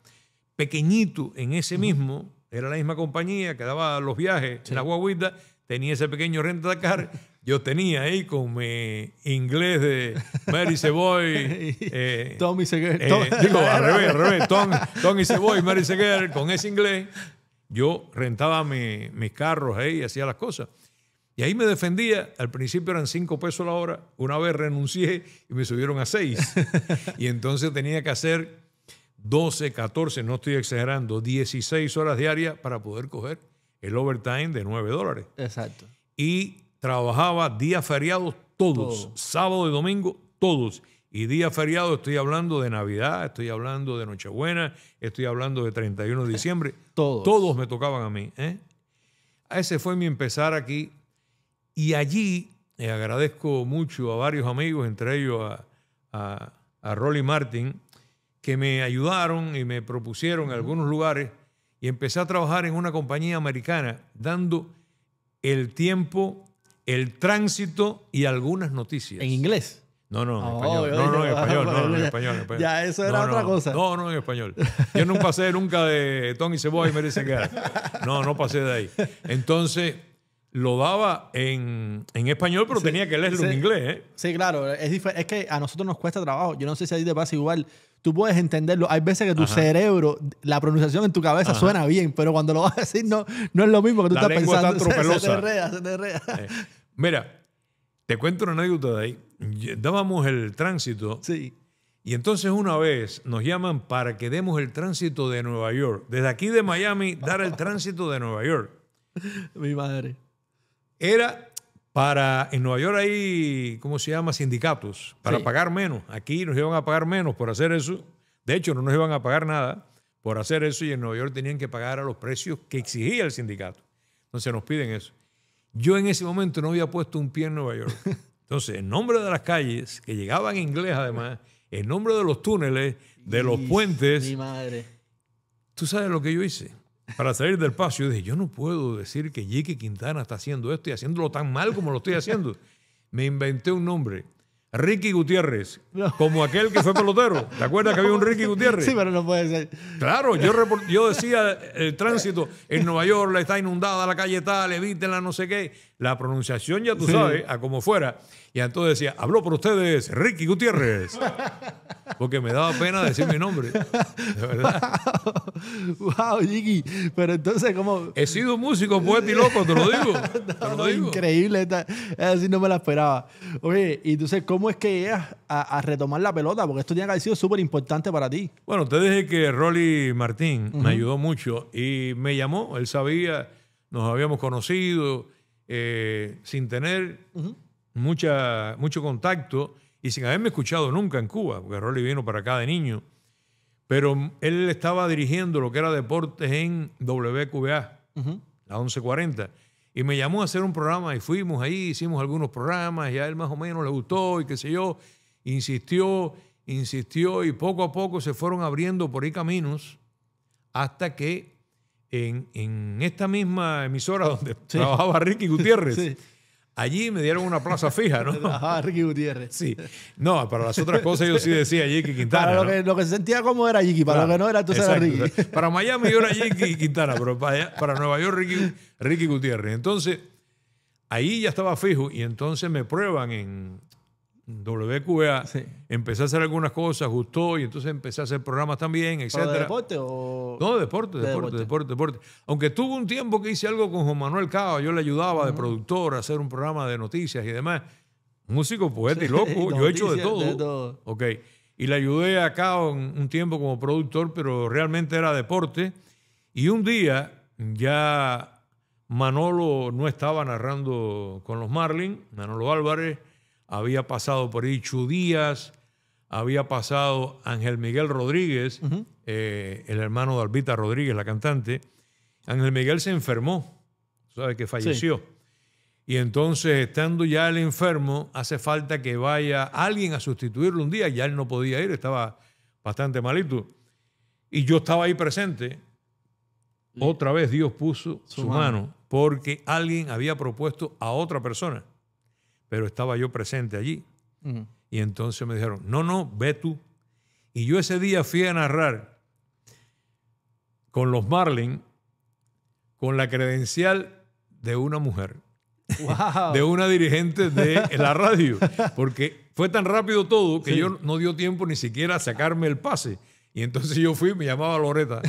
pequeñito en ese mismo, era la misma compañía que daba los viajes en la guaguita, tenía ese pequeño rentacar. Yo tenía ahí con mi inglés de Mary Savoy. Tommy Seguer. Digo, al revés. Tony Savoy, Mary Seguer, con ese inglés, yo rentaba mis carros ahí y hacía las cosas. Y ahí me defendía. Al principio eran 5 pesos la hora. Una vez renuncié y me subieron a 6. Y entonces tenía que hacer 12, 14, no estoy exagerando, 16 horas diarias para poder coger el overtime de $9. Exacto. Y trabajaba días feriados todos, sábado y domingo todos. Y días feriados estoy hablando de Navidad, estoy hablando de Nochebuena, estoy hablando de 31 de diciembre. Todos me tocaban a mí. Ese fue mi empezar aquí. Y allí agradezco mucho a varios amigos, entre ellos a Rolly Martin, que me ayudaron y me propusieron en algunos lugares. Y empecé a trabajar en una compañía americana dando el tiempo, el tránsito y algunas noticias. ¿En inglés? No, en español. No, en español. Ya, eso era otra cosa. No, en español. Yo no pasé nunca de Tony Savoy y Mary Seguer. No pasé de ahí. Entonces, lo daba en español, pero tenía que leerlo en inglés. Sí, claro. Es que a nosotros nos cuesta trabajo. Yo no sé si a ti te pasa igual. Tú puedes entenderlo. Hay veces que tu cerebro, la pronunciación en tu cabeza suena bien, pero cuando lo vas a decir no es lo mismo que tú estás pensando. Se te enreda. Mira, te cuento una anécdota de ahí. Dábamos el tránsito. Sí. Y entonces una vez nos llaman para que demos el tránsito de Nueva York. Desde aquí de Miami, dar el tránsito de Nueva York. Mi madre. Era para, en Nueva York hay, ¿cómo se llama? Sindicatos, para pagar menos. Aquí nos iban a pagar menos por hacer eso. De hecho, no nos iban a pagar nada por hacer eso y en Nueva York tenían que pagar a los precios que exigía el sindicato. Entonces nos piden eso. Yo en ese momento no había puesto un pie en Nueva York. Entonces, en nombre de las calles, que llegaban en inglés además, en nombre de los túneles, de los puentes. Mi madre. ¿Tú sabes lo que yo hice? Para salir del paso, yo dije, yo no puedo decir que Jiki Quintana está haciendo esto y haciéndolo tan mal como lo estoy haciendo. Me inventé un nombre. Ricky Gutiérrez, como aquel que fue pelotero. ¿Te acuerdas que había un Ricky Gutiérrez? Sí, pero no puede ser. Claro, yo decía el tránsito en Nueva York está inundada la calle tal, evítenla, no sé qué. La pronunciación ya tú sabes, a como fuera. Y entonces decía, habló por ustedes Ricky Gutiérrez. Porque me daba pena decir mi nombre. De verdad. Wow, Jiki. Pero entonces, ¿cómo? He sido músico, poeta y loco, te lo digo. Te lo digo. Increíble. Así no me la esperaba. Oye, y entonces, ¿cómo es que llegas a retomar la pelota? Porque esto tiene que haber sido súper importante para ti. Bueno, te dije que Rolly Martín me ayudó mucho y me llamó. Él sabía, nos habíamos conocido sin tener mucho contacto y sin haberme escuchado nunca en Cuba, porque Rolly vino para acá de niño. Pero él estaba dirigiendo lo que era deportes en WQBA, la 1140. Y me llamó a hacer un programa y fuimos ahí, hicimos algunos programas y a él más o menos le gustó y qué sé yo. Insistió y poco a poco se fueron abriendo por ahí caminos hasta que en esta misma emisora donde trabajaba Ricky Gutiérrez, allí me dieron una plaza fija, ¿no? Ajá, Ricky Gutiérrez. Sí. No, para las otras cosas yo sí decía Jiki Quintana. Para lo que se sentía como era Jiki, para lo que no era, entonces era Ricky. O sea, para Miami yo era Jiki Quintana, pero para Nueva York Ricky Gutiérrez. Entonces, ahí ya estaba fijo y entonces me prueban en WQA. Empecé a hacer algunas cosas, gustó y entonces empecé a hacer programas también, etc. ¿De deporte o...? No, de deporte. Aunque tuve un tiempo que hice algo con Juan Manuel Cava, yo le ayudaba de productor a hacer un programa de noticias y demás. Músico, poeta y loco, yo he hecho de todo. Ok. Y le ayudé a Cava un tiempo como productor, pero realmente era deporte. Y un día ya Manolo no estaba narrando con los Marlins, Manolo Álvarez, había pasado por ahí Chu Díaz, había pasado Ángel Miguel Rodríguez, el hermano de Albita Rodríguez, la cantante. Ángel Miguel se enfermó, ¿sabes? Que falleció. Y entonces, estando ya el enfermo, hace falta que vaya alguien a sustituirlo un día. Ya él no podía ir, estaba bastante malito. Y yo estaba ahí presente. Otra vez Dios puso su mano porque alguien había propuesto a otra persona. Pero estaba yo presente allí. Y entonces me dijeron, no, ve tú. Y yo ese día fui a narrar con los Marlins con la credencial de una mujer. Wow. De una dirigente de la radio. Porque fue tan rápido todo que yo no dio tiempo ni siquiera a sacarme el pase. Y entonces yo fui, me llamaba Loreta.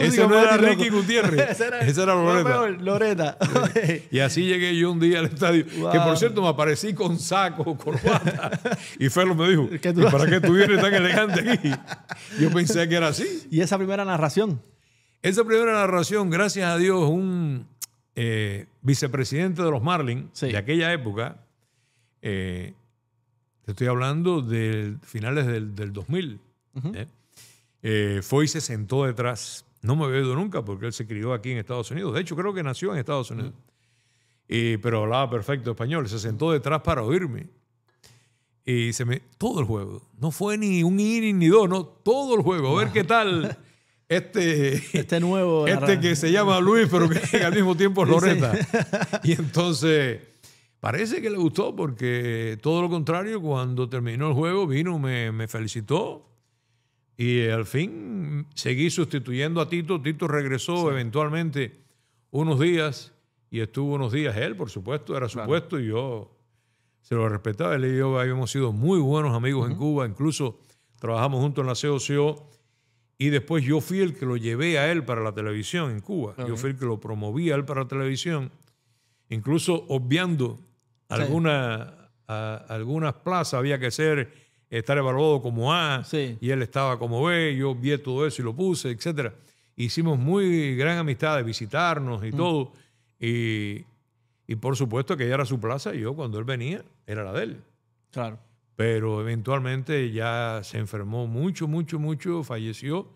Ese no era Ricky Gutiérrez. Ese era Loreta. Loreta. Y así llegué yo un día al estadio. Wow. Que por cierto me aparecí con saco, corbata. Y Felo me dijo, ¿y para qué tú vienes tan elegante aquí? Yo pensé que era así. ¿Y esa primera narración? Esa primera narración, gracias a Dios, un vicepresidente de los Marlins de aquella época, te estoy hablando de finales del 2000, fue y se sentó detrás. No me había ido nunca porque él se crió aquí en Estados Unidos. De hecho, creo que nació en Estados Unidos. Pero hablaba perfecto español. Se sentó detrás para oírme. Y todo el juego. No fue ni un inning ni dos, no, todo el juego. A ver qué tal este nuevo. Que se llama Luis, pero que al mismo tiempo es Loreta. Y entonces parece que le gustó porque todo lo contrario, cuando terminó el juego, vino, me felicitó. Y al fin seguí sustituyendo a Tito. Tito regresó eventualmente unos días y estuvo unos días él, por supuesto, era su puesto y yo se lo respetaba. Él y yo habíamos sido muy buenos amigos en Cuba, incluso trabajamos juntos en la COCO y después yo fui el que lo llevé a él para la televisión en Cuba. Yo fui el que lo promoví a él para la televisión, incluso obviando algunas plazas había que estar evaluado como A y él estaba como B, yo vi todo eso y lo puse, etc. Hicimos muy gran amistad de visitarnos y todo. Y por supuesto que ella era su plaza y yo cuando él venía era la de él. Claro. Pero eventualmente ya se enfermó mucho, falleció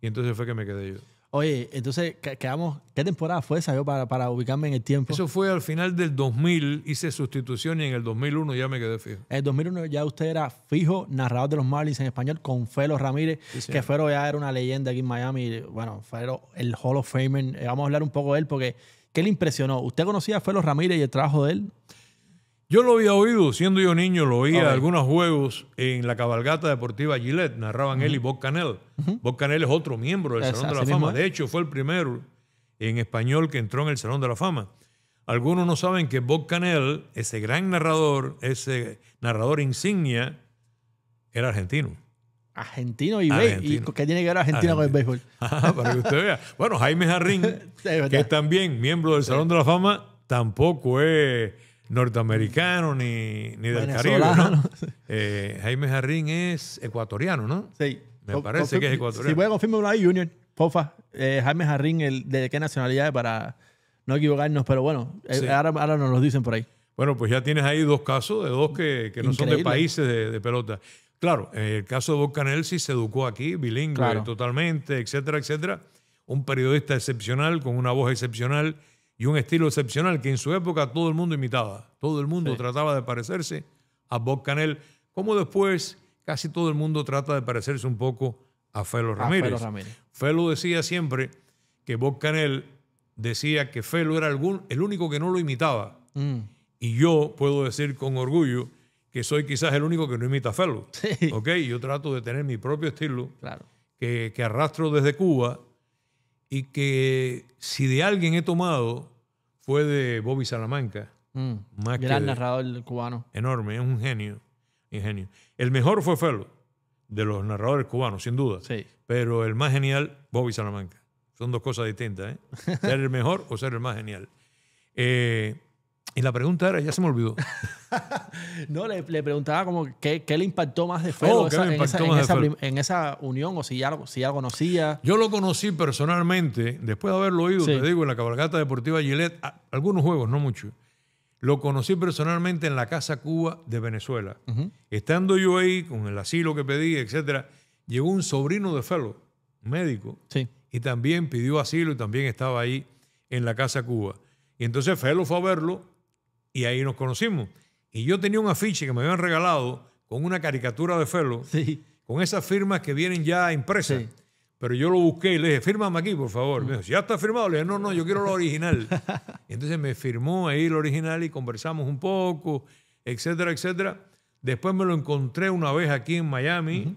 y entonces fue que me quedé yo. Oye, entonces, ¿qué temporada fue esa yo para ubicarme en el tiempo? Eso fue al final del 2000, hice sustitución y en el 2001 ya me quedé fijo. En el 2001 ya usted era fijo narrador de los Marlins en español con Felo Ramírez, que Felo ya era una leyenda aquí en Miami. Bueno, Felo, el Hall of Famer. Vamos a hablar un poco de él porque ¿qué le impresionó? ¿Usted conocía a Felo Ramírez y el trabajo de él? Yo lo había oído, siendo yo niño, lo oía algunos juegos en la cabalgata deportiva Gillette, narraban él y Bob Canell. Bob Canell es otro miembro del Salón de la Fama. De hecho, fue el primero en español que entró en el Salón de la Fama. Algunos no saben que Bob Canell, ese gran narrador, ese narrador insignia, era argentino. Argentino y béisbol. ¿Qué tiene que ver Argentina con el béisbol? Para que usted vea. Bueno, Jaime Jarrín, que es también miembro del Salón de la Fama, tampoco es norteamericano ni del Caribe, ¿no? Jaime Jarrín es ecuatoriano, ¿no? Sí. Me parece que es ecuatoriano. Si puede confirmarlo ahí, Junior, porfa. Jaime Jarrín, ¿de qué nacionalidad? Para no equivocarnos, pero bueno, ahora nos lo dicen por ahí. Bueno, pues ya tienes ahí dos casos de dos que no son de países de pelota. Claro, en el caso de Bob Canell sí se educó aquí, bilingüe totalmente, etcétera, etcétera. Un periodista excepcional, con una voz excepcional y un estilo excepcional que en su época todo el mundo imitaba. Todo el mundo trataba de parecerse a Bob Canell, como después casi todo el mundo trata de parecerse un poco a Felo Ramírez. Felo decía siempre que Bob Canell decía que Felo era el único que no lo imitaba. Y yo puedo decir con orgullo que soy quizás el único que no imita a Felo. ¿Okay? Yo trato de tener mi propio estilo que arrastro desde Cuba y que si de alguien he tomado fue de Bobby Salamanca. Gran narrador cubano. Enorme, es un genio. El mejor fue Felo, de los narradores cubanos, sin duda. Sí. Pero el más genial, Bobby Salamanca. Son dos cosas distintas, ¿eh? Ser el mejor o ser el más genial. Y la pregunta era, ya se me olvidó. No, le preguntaba como qué le impactó más de Felo en esa unión o si ya conocía. Yo lo conocí personalmente, después de haberlo oído, te digo, en la cabalgata deportiva Gillette, algunos juegos, no muchos. Lo conocí personalmente en la Casa Cuba de Venezuela. Estando yo ahí, con el asilo que pedí, etcétera, llegó un sobrino de Felo, médico, y también pidió asilo y también estaba ahí en la Casa Cuba. Y entonces Felo fue a verlo y ahí nos conocimos. Y yo tenía un afiche que me habían regalado con una caricatura de Felo, Sí. con esas firmas que vienen ya impresas. Sí. Pero yo lo busqué y le dije, fírmame aquí, por favor. Me dijo, ya está firmado. Le dije, no, no, yo quiero lo original. Y entonces me firmó ahí lo original y conversamos un poco, etcétera, etcétera. Después me lo encontré una vez aquí en Miami,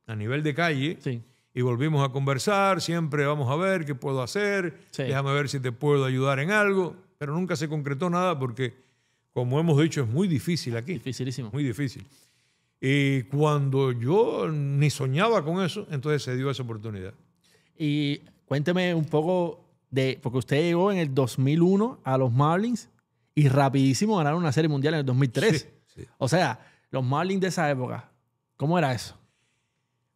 a nivel de calle, Sí. y volvimos a conversar. Siempre vamos a ver qué puedo hacer. Sí. Déjame ver si te puedo ayudar en algo. Pero nunca se concretó nada porque, como hemos dicho, es muy difícil aquí. Dificilísimo. Muy difícil. Y cuando yo ni soñaba con eso, entonces se dio esa oportunidad. Y cuénteme un poco porque usted llegó en el 2001 a los Marlins y rapidísimo ganaron una serie mundial en el 2003. Sí. O sea, los Marlins de esa época, ¿cómo era eso?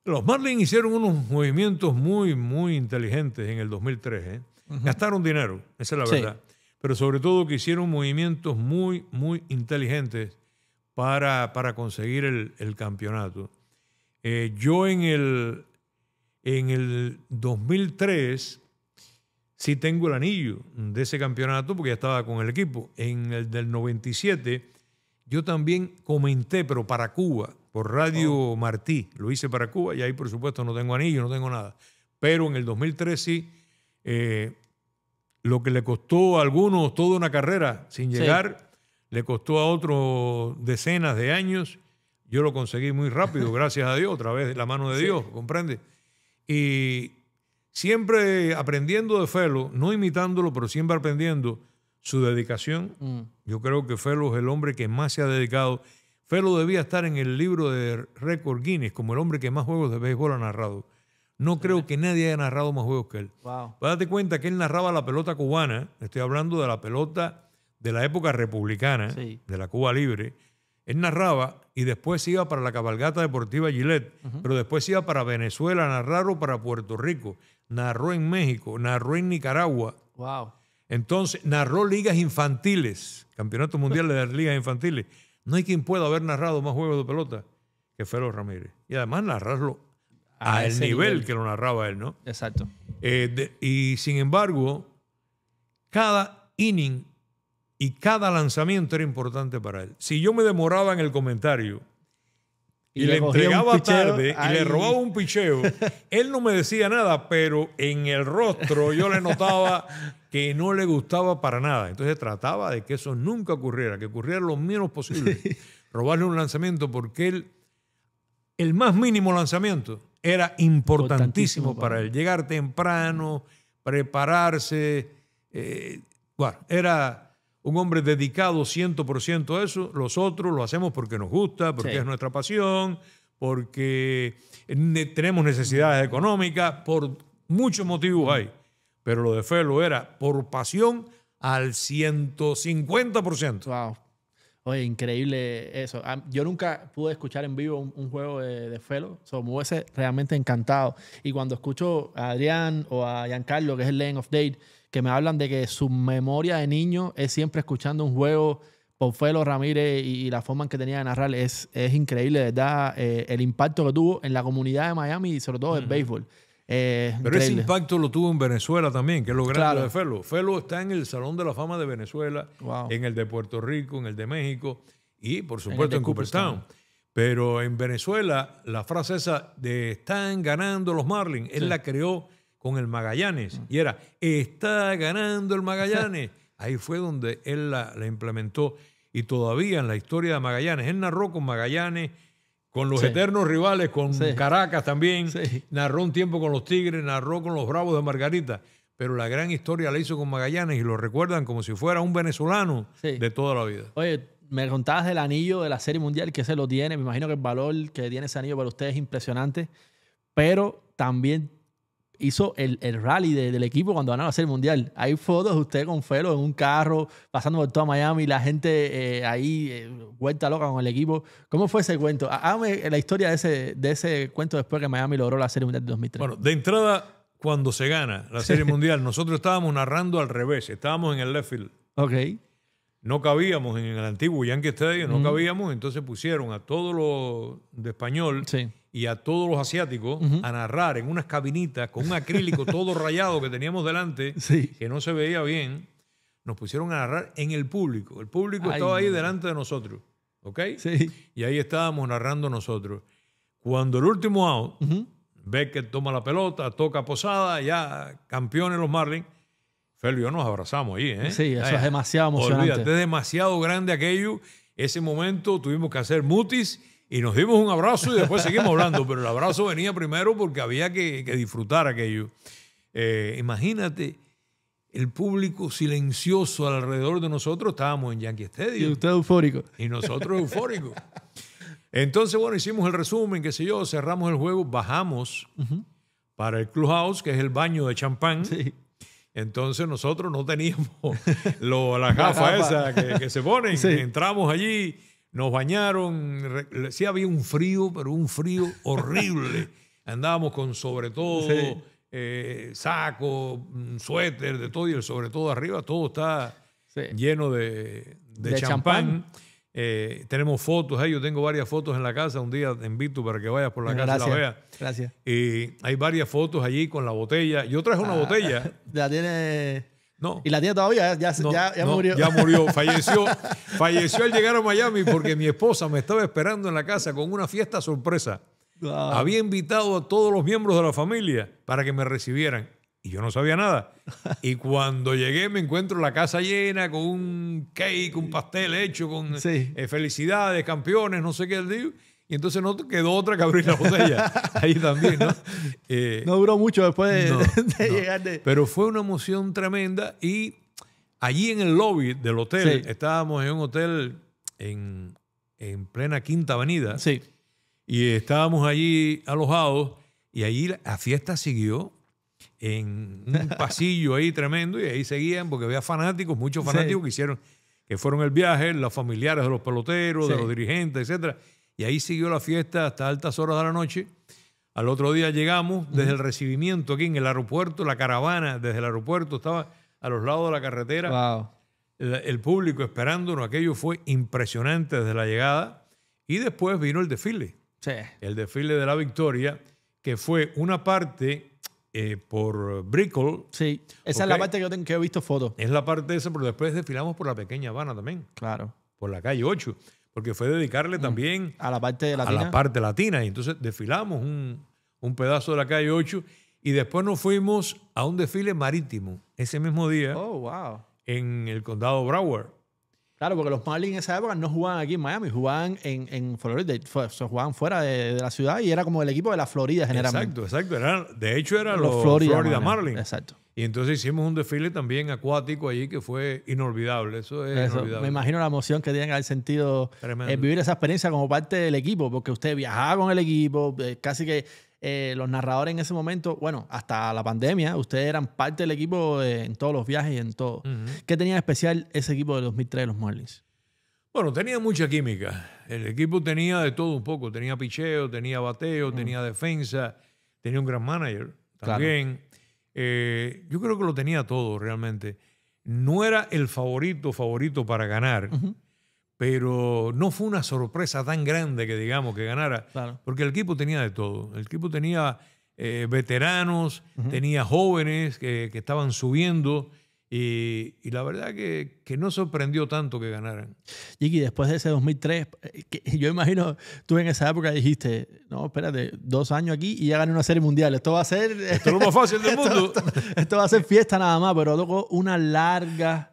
Los Marlins hicieron unos movimientos muy, muy inteligentes en el 2003. ¿eh? Gastaron dinero, esa es la Sí. verdad. Pero sobre todo que hicieron movimientos muy, muy inteligentes para conseguir el campeonato. Yo en el 2003 sí tengo el anillo de ese campeonato porque ya estaba con el equipo. En el del 97 yo también comenté, pero para Cuba, por Radio Martí. Lo hice para Cuba y ahí por supuesto no tengo anillo, no tengo nada. Pero en el 2003 sí, lo que le costó a algunos toda una carrera sin llegar, le costó a otros decenas de años. Yo lo conseguí muy rápido, gracias a Dios, otra vez de la mano de Dios, ¿comprende? Y siempre aprendiendo de Felo, no imitándolo, pero siempre aprendiendo su dedicación. Yo creo que Felo es el hombre que más se ha dedicado. Felo debía estar en el libro de récord Guinness como el hombre que más juegos de béisbol ha narrado. No creo que nadie haya narrado más juegos que él. Wow. Date cuenta que él narraba la pelota cubana, estoy hablando de la pelota de la época republicana, Sí. de la Cuba Libre. Él narraba y después iba para la cabalgata deportiva Gillette, pero después iba para Venezuela a narrar o para Puerto Rico. Narró en México, narró en Nicaragua. Wow. Entonces, narró ligas infantiles, campeonato mundial de las ligas infantiles. No hay quien pueda haber narrado más juegos de pelota que Felo Ramírez. Y además narrarlo a el ese nivel que lo narraba él, ¿no? Exacto. Y sin embargo, cada inning y cada lanzamiento era importante para él. Si yo me demoraba en el comentario y le cogía un entregaba picheo, tarde y le robaba un picheo, él no me decía nada, pero en el rostro yo le notaba que no le gustaba para nada. Entonces trataba de que eso nunca ocurriera, que ocurriera lo menos posible. Robarle un lanzamiento porque el más mínimo lanzamiento era importantísimo para él. Llegar temprano, prepararse. Bueno, era un hombre dedicado 100% a eso. Los otros lo hacemos porque nos gusta, porque es nuestra pasión, porque tenemos necesidades económicas, por muchos motivos hay. Pero lo de Felo era por pasión al 150%. Wow. Oye, increíble eso. Yo nunca pude escuchar en vivo un juego de Felo. Me hubiese realmente encantado. Y cuando escucho a Adrián o a Giancarlo, que es el Legend of Date, que me hablan de que su memoria de niño es siempre escuchando un juego por Felo Ramírez y la forma en que tenía de narrar, es increíble, de verdad, el impacto que tuvo en la comunidad de Miami y sobre todo el béisbol. Pero increíble. ese impacto lo tuvo en Venezuela también, que es lo grande Claro. de Felo. Felo está en el Salón de la Fama de Venezuela, Wow. en el de Puerto Rico, en el de México y, por supuesto, de en Cooperstown. Pero en Venezuela, la frase esa de están ganando los Marlins, él la creó con el Magallanes. Y era, está ganando el Magallanes. Ahí fue donde él la implementó. Y todavía en la historia de Magallanes, él narró con Magallanes, con los eternos rivales, con Caracas también. Sí. Narró un tiempo con los Tigres, narró con los Bravos de Margarita. Pero la gran historia la hizo con Magallanes y lo recuerdan como si fuera un venezolano de toda la vida. Oye, me contabas del anillo de la Serie Mundial, que se lo tiene. Me imagino que el valor que tiene ese anillo para usted es impresionante. Pero también hizo el rally del equipo cuando ganó la Serie Mundial. Hay fotos de usted con Felo en un carro, pasando por toda Miami, la gente ahí vuelta loca con el equipo. ¿Cómo fue ese cuento? Hágame la historia de ese cuento después que Miami logró la Serie Mundial de 2003. Bueno, de entrada, cuando se gana la Serie Mundial, nosotros estábamos narrando al revés. Estábamos en el left field. Ok. No cabíamos en el antiguo Yankee Stadium, no cabíamos, entonces pusieron a todos los de español y a todos los asiáticos a narrar en unas cabinitas con un acrílico todo rayado que teníamos delante, que no se veía bien. nos pusieron a narrar en el público. El público estaba ahí delante de nosotros, ¿ok? Sí. Y ahí estábamos narrando nosotros. Cuando el último out, Beckett toma la pelota, toca Posada, ya campeones los Marlins, Felo y yo nos abrazamos ahí, ¿eh? Sí, eso es demasiado emocionante. Olvídate, es demasiado grande aquello. Ese momento tuvimos que hacer mutis y nos dimos un abrazo y después seguimos hablando, pero el abrazo venía primero porque había que disfrutar aquello. Imagínate el público silencioso alrededor de nosotros, estábamos en Yankee Stadium. Y usted eufórico. Y nosotros eufóricos. Entonces, bueno, hicimos el resumen, qué sé yo, cerramos el juego, bajamos para el clubhouse, que es el baño de champán. Sí. Entonces nosotros no teníamos las gafas esas que se ponen. Sí. Entramos allí, nos bañaron. Sí había un frío, pero un frío horrible. Andábamos con sobre todo, saco, suéter, de todo, y el sobre todo arriba, todo está lleno de champán. Tenemos fotos ahí, yo tengo varias fotos en la casa. Un día te invito para que vayas por la casa y la veas. Gracias. Hay varias fotos allí con la botella. Yo traje una botella. ¿La tiene? No. ¿Y la tiene todavía? Ya murió. Ya murió. Falleció al llegar a Miami porque mi esposa me estaba esperando en la casa con una fiesta sorpresa. Wow. Había invitado a todos los miembros de la familia para que me recibieran. Y yo no sabía nada. Y cuando llegué me encuentro la casa llena con un cake, un pastel hecho con felicidades, campeones, no sé qué. Y entonces no quedó otra que abrir la botella. Ahí también, ¿no? No duró mucho después de llegar de... Pero fue una emoción tremenda. Y allí en el lobby del hotel, estábamos en un hotel en plena Quinta Avenida. Sí. Y estábamos allí alojados. Y allí la fiesta siguió en un pasillo ahí tremendo, y ahí seguían porque había fanáticos, muchos fanáticos que fueron el viaje, los familiares de los peloteros, de los dirigentes, etcétera. Y ahí siguió la fiesta hasta altas horas de la noche. Al otro día llegamos desde el recibimiento aquí en el aeropuerto, la caravana desde el aeropuerto estaba a los lados de la carretera. Wow. El público esperándonos, aquello fue impresionante desde la llegada. Y después vino el desfile. Sí. El desfile de la victoria, que fue una parte por Brickell. Sí, esa es la parte que he visto fotos. Es la parte esa, pero después desfilamos por la Pequeña Habana también. Claro. Por la calle 8, porque fue dedicarle también a la parte latina. A la parte latina. Y entonces desfilamos un pedazo de la calle 8 y después nos fuimos a un desfile marítimo ese mismo día. Oh, wow. En el condado Broward. Claro, porque los Marlins en esa época no jugaban aquí en Miami, jugaban en Florida, jugaban fuera de la ciudad y era como el equipo de la Florida generalmente. Exacto. De hecho, eran los Florida Marlins. Exacto. Y entonces hicimos un desfile también acuático allí que fue inolvidable. Eso es inolvidable. Me imagino la emoción que tienen que haber sentido vivir esa experiencia como parte del equipo, porque usted viajaba con el equipo, casi que los narradores en ese momento, bueno, hasta la pandemia, ustedes eran parte del equipo en todos los viajes y en todo. ¿Qué tenía de especial ese equipo de 2003 de los Marlins? Bueno, tenía mucha química. El equipo tenía de todo un poco. Tenía picheo, tenía bateo, tenía defensa, tenía un gran manager también. Claro. Yo creo que lo tenía todo realmente. No era el favorito para ganar, pero no fue una sorpresa tan grande que digamos que ganara, porque el equipo tenía de todo. El equipo tenía veteranos, tenía jóvenes que estaban subiendo y la verdad que no sorprendió tanto que ganaran. Yiki, después de ese 2003, yo imagino, tú en esa época dijiste, no, espérate, 2 años aquí y ya gané una serie mundial. Esto va a ser... Esto es lo más fácil del mundo. Esto va a ser fiesta nada más, pero tocó una larga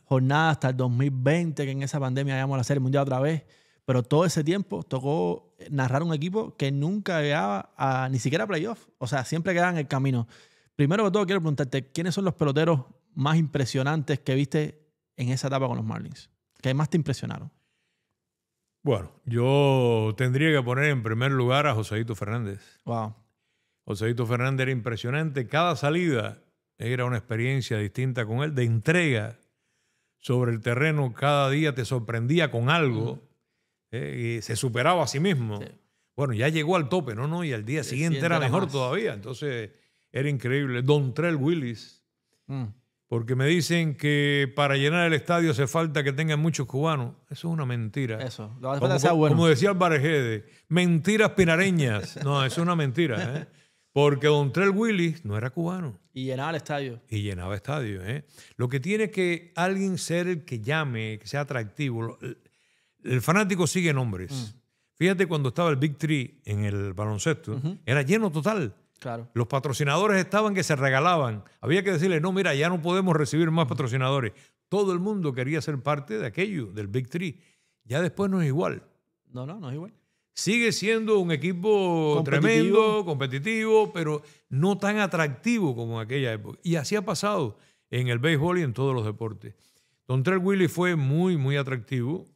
jornada hasta el 2020, que en esa pandemia llegamos a la serie mundial otra vez. Pero todo ese tiempo tocó narrar un equipo que nunca llegaba a ni siquiera a playoff. O sea, siempre quedaba en el camino. Primero que todo, quiero preguntarte, ¿quiénes son los peloteros más impresionantes que viste en esa etapa con los Marlins? ¿Qué más te impresionaron? Bueno, yo tendría que poner en primer lugar a Joséito Fernández. Wow. Joséito Fernández era impresionante. Cada salida era una experiencia distinta con él, de entrega sobre el terreno. Cada día te sorprendía con algo y se superaba a sí mismo. Sí. Bueno, ya llegó al tope, ¿no? Y al día siguiente era mejor más todavía. Entonces era increíble. Dontrell Willis. Porque me dicen que para llenar el estadio hace falta que tengan muchos cubanos. Eso es una mentira. Eso. Como decía Álvarez Guedes, mentiras pinareñas. No, eso es una mentira. Porque Dontrell Willis no era cubano. Y llenaba el estadio. Y llenaba estadios. Lo que tiene que alguien ser el que llame, que sea atractivo. El fanático sigue nombres. Fíjate, cuando estaba el Big Three en el baloncesto, era lleno total. Claro. Los patrocinadores estaban que se regalaban. Había que decirle, no, mira, ya no podemos recibir más patrocinadores. Todo el mundo quería ser parte de aquello, del Big Three. Ya después no es igual. No es igual. Sigue siendo un equipo tremendo, competitivo, pero no tan atractivo como en aquella época. Y así ha pasado en el béisbol y en todos los deportes. Dontrell Willis fue muy, muy atractivo.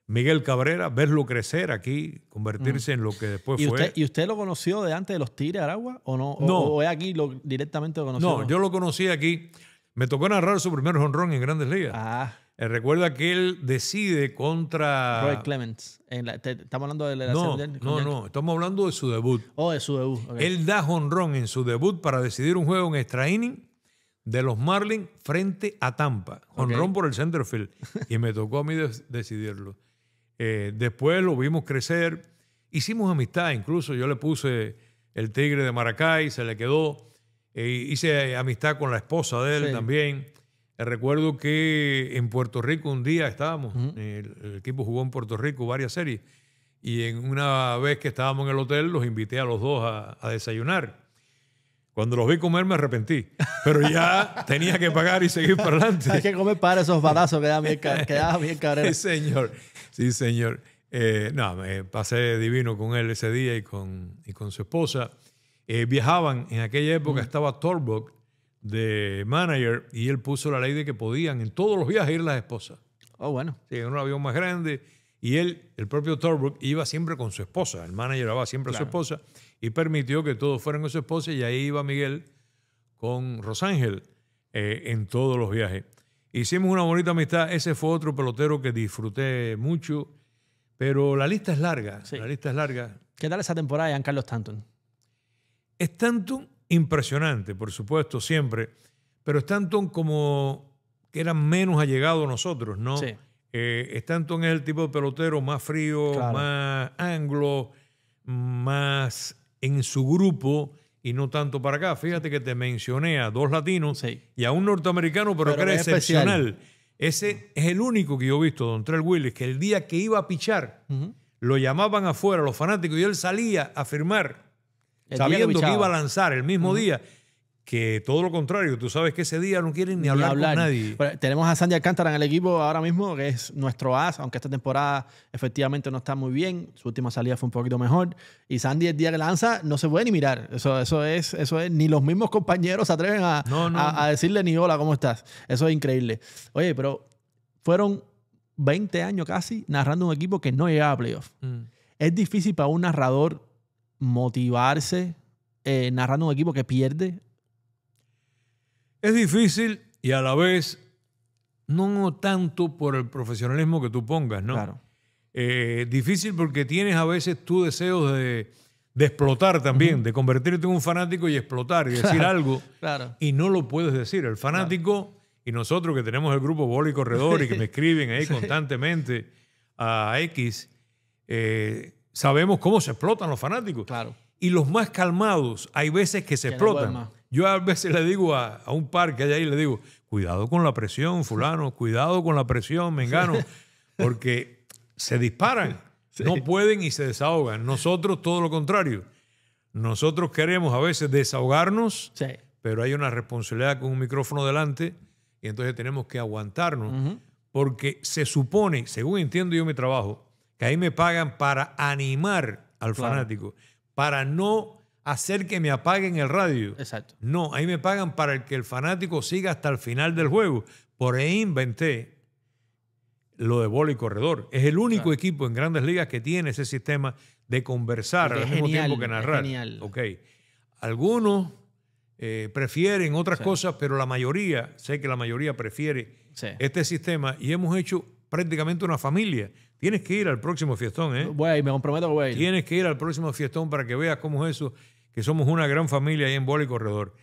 Miguel Cabrera, verlo crecer aquí, convertirse en lo que después fue. ¿Y usted lo conoció de antes de los Tigres de Aragua o no? No. ¿O es aquí directamente lo conoció? No, yo lo conocí aquí. Me tocó narrar su primer jonrón en Grandes Ligas. Recuerda que él decide contra... Roy Clemens. Estamos hablando de la No. Estamos hablando de su debut. De su debut. Okay. Él da jonrón en su debut para decidir un juego en extra inning de los Marlins frente a Tampa. Jonrón por el center field. Y me tocó a mí decidirlo. Después lo vimos crecer. Hicimos amistad. Incluso yo le puse el Tigre de Maracay. Se le quedó. Hice amistad con la esposa de él también. Recuerdo que en Puerto Rico un día estábamos, el equipo jugó en Puerto Rico varias series, y en una vez que estábamos en el hotel los invité a los dos a desayunar. Cuando los vi comer me arrepentí, pero ya tenía que pagar y seguir para adelante. Hay que comer para esos balazos que daba bien Cabrera. Sí, señor. Me pasé divino con él ese día y con su esposa. Viajaban, en aquella época estaba Torbuck de manager, y él puso la ley de que podían en todos los viajes ir las esposas. Bueno. Sí, en un avión más grande. Y él, el propio Torbuck, iba siempre con su esposa. El manager iba siempre a su esposa y permitió que todos fueran con su esposa, y ahí iba Miguel con Rosángel en todos los viajes. Hicimos una bonita amistad. Ese fue otro pelotero que disfruté mucho, pero la lista es larga. Sí. La lista es larga. ¿Qué tal esa temporada de Giancarlo Stanton? Stanton, impresionante, por supuesto, siempre. Pero Stanton como que era menos allegado a nosotros, ¿no? Sí. Stanton es el tipo de pelotero más frío, más anglo, más en su grupo y no tanto para acá. Fíjate que te mencioné a dos latinos y a un norteamericano, pero que era excepcional. Ese es el único que yo he visto, Dontrell Willis, que el día que iba a pichar, lo llamaban afuera los fanáticos y él salía a firmar, sabiendo que iba a lanzar el mismo día. Que todo lo contrario, tú sabes que ese día no quieren ni hablar con nadie. Pero tenemos a Sandy Alcántara en el equipo ahora mismo, que es nuestro as, aunque esta temporada efectivamente no está muy bien. Su última salida fue un poquito mejor. Y Sandy, el día que lanza, no se puede ni mirar. Eso es, ni los mismos compañeros se atreven a decirle ni hola, ¿cómo estás? Eso es increíble. Oye, pero fueron 20 años casi narrando un equipo que no llegaba a playoff. Es difícil para un narrador motivarse narrando un equipo que pierde. Es difícil y a la vez no tanto por el profesionalismo que tú pongas, ¿no? Claro. Difícil porque tienes a veces tu deseo de explotar también, de convertirte en un fanático y explotar y decir algo. Y no lo puedes decir. El fanático y nosotros que tenemos el grupo Bola y Corredor y que me escriben ahí constantemente a X, sabemos cómo se explotan los fanáticos. Claro. Y los más calmados, hay veces que se explotan. Yo a veces le digo a un par que hay ahí, le digo, cuidado con la presión, fulano, cuidado con la presión, mengano, porque se disparan, no pueden y se desahogan. Nosotros todo lo contrario. Nosotros queremos a veces desahogarnos, pero hay una responsabilidad con un micrófono delante y entonces tenemos que aguantarnos, porque se supone, según entiendo yo mi trabajo, que ahí me pagan para animar al fanático, para no hacer que me apaguen el radio. Exacto. No, ahí me pagan para que el fanático siga hasta el final del juego. Por ahí inventé lo de Bola y Corredor. Es el único equipo en Grandes Ligas que tiene ese sistema de conversar al mismo tiempo que narrar. Genial. Okay. Algunos prefieren otras cosas, pero la mayoría, sé que la mayoría prefiere este sistema y hemos hecho prácticamente una familia. Tienes que ir al próximo fiestón, ¿eh? Voy, me comprometo que voy a ir. Tienes que ir al próximo fiestón para que veas cómo es eso, que somos una gran familia ahí en Bola y Corredor.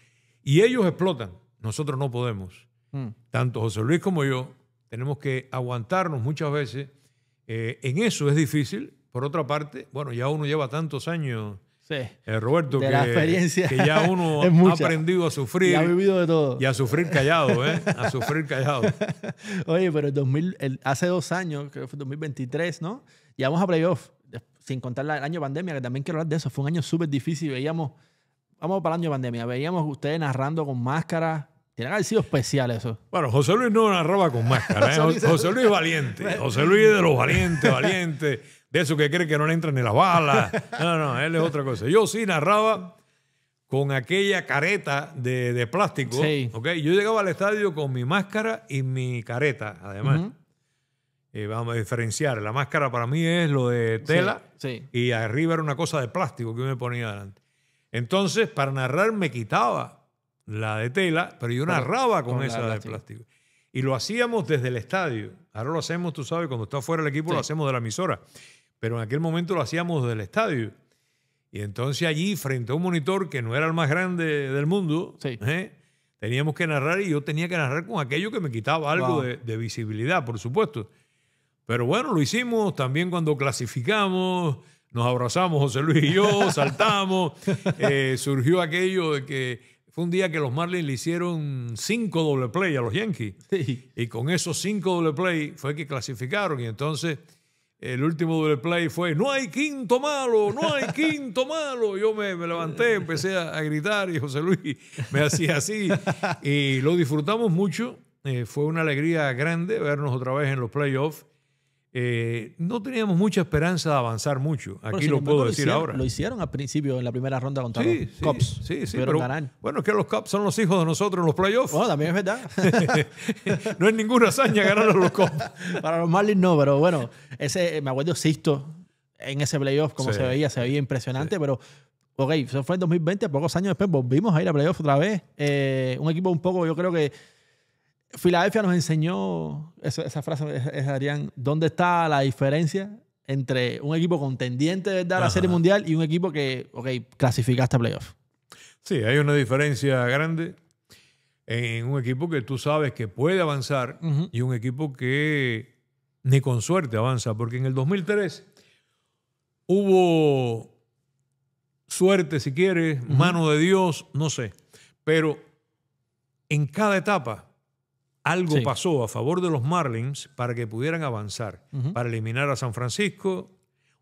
Y ellos explotan, nosotros no podemos. Tanto José Luis como yo tenemos que aguantarnos muchas veces. En eso es difícil. Por otra parte, bueno, ya uno lleva tantos años Sí. Roberto, de la experiencia que ya uno es ha mucha. aprendido a sufrir. Y ha vivido de todo. Y a sufrir callado, ¿eh? A sufrir callado. Oye, pero hace 2 años, creo que fue 2023, ¿no? Llegamos a playoff, sin contar el año pandemia, que también quiero hablar de eso. Fue un año súper difícil. Veíamos, vamos para el año pandemia, veíamos ustedes narrando con máscaras. Tiene que haber sido especial eso. Bueno, José Luis no narraba con máscara, ¿eh? José Luis es valiente. José Luis es de los valientes, de esos que cree que no le entran ni las balas. No, él es otra cosa. Yo sí narraba con aquella careta de plástico. Sí. ¿Okay? Yo llegaba al estadio con mi máscara y mi careta, además. Vamos a diferenciar. La máscara para mí es lo de tela sí. Y arriba era una cosa de plástico que yo me ponía adelante. Entonces, para narrar me quitaba la de tela, pero yo narraba con esa de plástico. Y lo hacíamos desde el estadio. Ahora lo hacemos, tú sabes, cuando está fuera el equipo lo hacemos de la emisora. Pero en aquel momento lo hacíamos desde el estadio. Y entonces allí, frente a un monitor que no era el más grande del mundo, teníamos que narrar y yo tenía que narrar con aquello que me quitaba algo de visibilidad, por supuesto. Pero bueno, lo hicimos también cuando clasificamos, nos abrazamos José Luis y yo, saltamos, surgió aquello de que fue un día que los Marlins le hicieron 5 doble play a los Yankees. Sí. Y con esos 5 doble play fue que clasificaron. Y entonces el último doble play fue: no hay quinto malo, no hay quinto malo. Yo me levanté, empecé a gritar y José Luis me hacía así. Y lo disfrutamos mucho. Fue una alegría grande vernos otra vez en los playoffs. No teníamos mucha esperanza de avanzar mucho. Aquí lo puedo decir ahora. Lo hicieron al principio, en la primera ronda contra los Cubs. Sí, pero bueno, es que los Cubs son los hijos de nosotros en los playoffs. Bueno, también es verdad. No es ninguna hazaña ganar a los Cubs. Para los Marlins no, pero bueno, me acuerdo Sixto en ese playoff, como se veía impresionante, pero ok, eso fue en 2020, pocos años después volvimos a ir a playoff otra vez. Un equipo un poco, yo creo que Filadelfia nos enseñó, esa frase es Adrián, ¿dónde está la diferencia entre un equipo contendiente de verdad a la Serie Mundial y un equipo que, clasificaste a playoff? Sí, hay una diferencia grande en un equipo que tú sabes que puede avanzar y un equipo que ni con suerte avanza, porque en el 2003 hubo suerte, si quieres, mano de Dios, no sé, pero en cada etapa algo pasó a favor de los Marlins para que pudieran avanzar, para eliminar a San Francisco.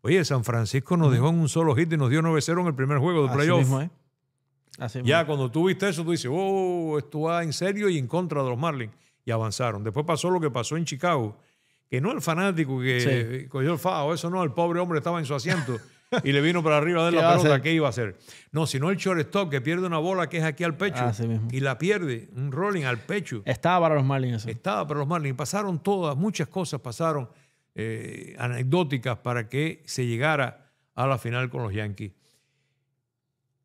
Oye, San Francisco nos dejó en un solo hit y nos dio 9-0 en el primer juego de playoff. Así mismo, ya cuando tú viste eso, tú dices, esto va en serio y en contra de los Marlins. Y avanzaron. Después pasó lo que pasó en Chicago, que no el fanático que cogió el FAO, eso no, el pobre hombre estaba en su asiento y le vino para arriba de la pelota, ¿qué iba a hacer? No, sino el shortstop que pierde una bola que es aquí al pecho y la pierde, un rolling al pecho. Estaba para los Marlins eso. Estaba para los Marlins. Pasaron muchas cosas pasaron anecdóticas para que se llegara a la final con los Yankees.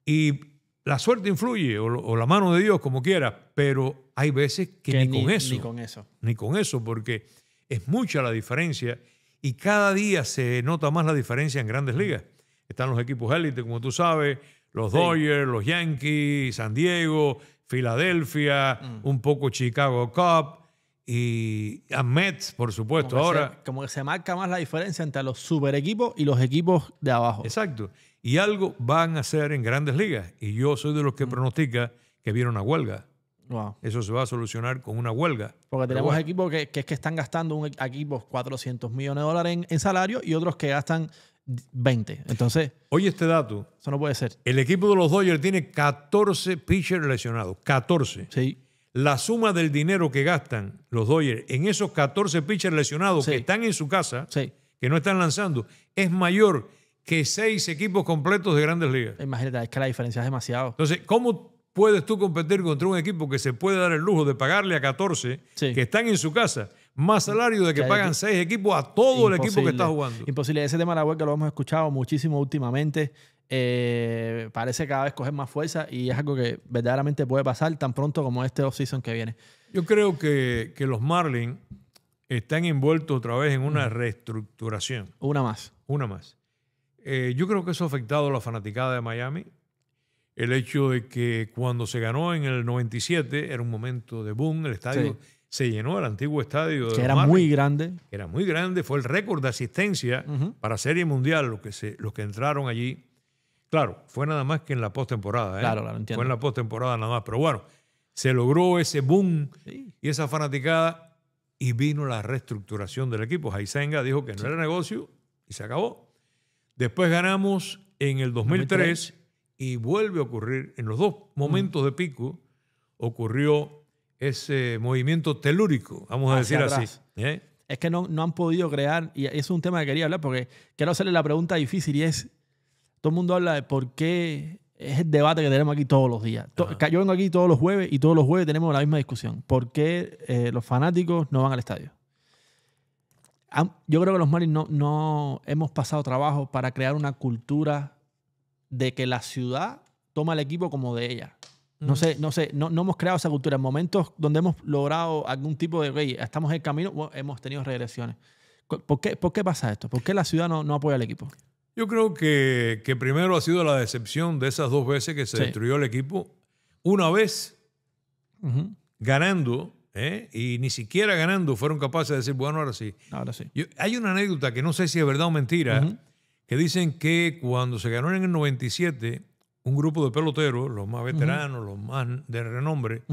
Y la suerte influye, o la mano de Dios, como quiera, pero hay veces que ni con eso, porque es mucha la diferencia y cada día se nota más la diferencia en Grandes Ligas. Están los equipos élite, como tú sabes, los Dodgers, los Yankees, San Diego, Filadelfia, un poco Chicago Cubs y a Mets, por supuesto. Como que se marca más la diferencia entre los super equipos y los equipos de abajo. Exacto. Y algo van a hacer en Grandes Ligas. Y yo soy de los que pronostica que viene una huelga. Wow. Eso se va a solucionar con una huelga. Porque tenemos equipos que están gastando equipos $400 millones en salario y otros que gastan 20. Entonces, oye este dato. Eso no puede ser. El equipo de los Dodgers tiene 14 pitchers lesionados. 14. Sí. La suma del dinero que gastan los Dodgers en esos 14 pitchers lesionados que están en su casa, que no están lanzando, es mayor que 6 equipos completos de Grandes Ligas. Imagínate, es que la diferencia es demasiado. Entonces, ¿cómo puedes tú competir contra un equipo que se puede dar el lujo de pagarle a 14 que están en su casa más salario de que pagan 6 equipos a todo el equipo que está jugando? Imposible. Ese tema de la huelga lo hemos escuchado muchísimo últimamente. Parece cada vez coger más fuerza y es algo que verdaderamente puede pasar tan pronto como este off-season que viene. Yo creo que los Marlins están envueltos otra vez en una reestructuración. Una más. Yo creo que eso ha afectado a la fanaticada de Miami. El hecho de que cuando se ganó en el 97 era un momento de boom, el estadio se llenó, el antiguo estadio de que era muy grande. Era muy grande, fue el récord de asistencia para Serie Mundial, los que entraron allí. Claro, fue nada más que en la postemporada. Claro, entiendo. Fue en la postemporada nada más. Pero bueno, se logró ese boom y esa fanaticada y vino la reestructuración del equipo. Haizenga dijo que no era negocio y se acabó. Después ganamos en el 2003 y vuelve a ocurrir, en los dos momentos de pico, ocurrió ese movimiento telúrico, vamos a decir así. Es que no han podido crear, y eso es un tema que quería hablar, porque quiero hacerle la pregunta difícil y es, todo el mundo habla de por qué, es el debate que tenemos aquí todos los días. Yo vengo aquí todos los jueves y todos los jueves tenemos la misma discusión. ¿Por qué los fanáticos no van al estadio? Yo creo que los Marlins no hemos pasado trabajo para crear una cultura de que la ciudad toma al equipo como de ella. No hemos creado esa cultura. En momentos donde hemos logrado algún tipo de, oye, estamos en el camino, bueno, hemos tenido regresiones. ¿Por qué pasa esto? ¿Por qué la ciudad no apoya al equipo? Yo creo que primero ha sido la decepción de esas dos veces que se destruyó el equipo. Una vez ganando, y ni siquiera ganando fueron capaces de decir, bueno, ahora sí. Ahora sí. Hay una anécdota que no sé si es verdad o mentira, que dicen que cuando se ganó en el 97, un grupo de peloteros, los más veteranos, los más de renombre,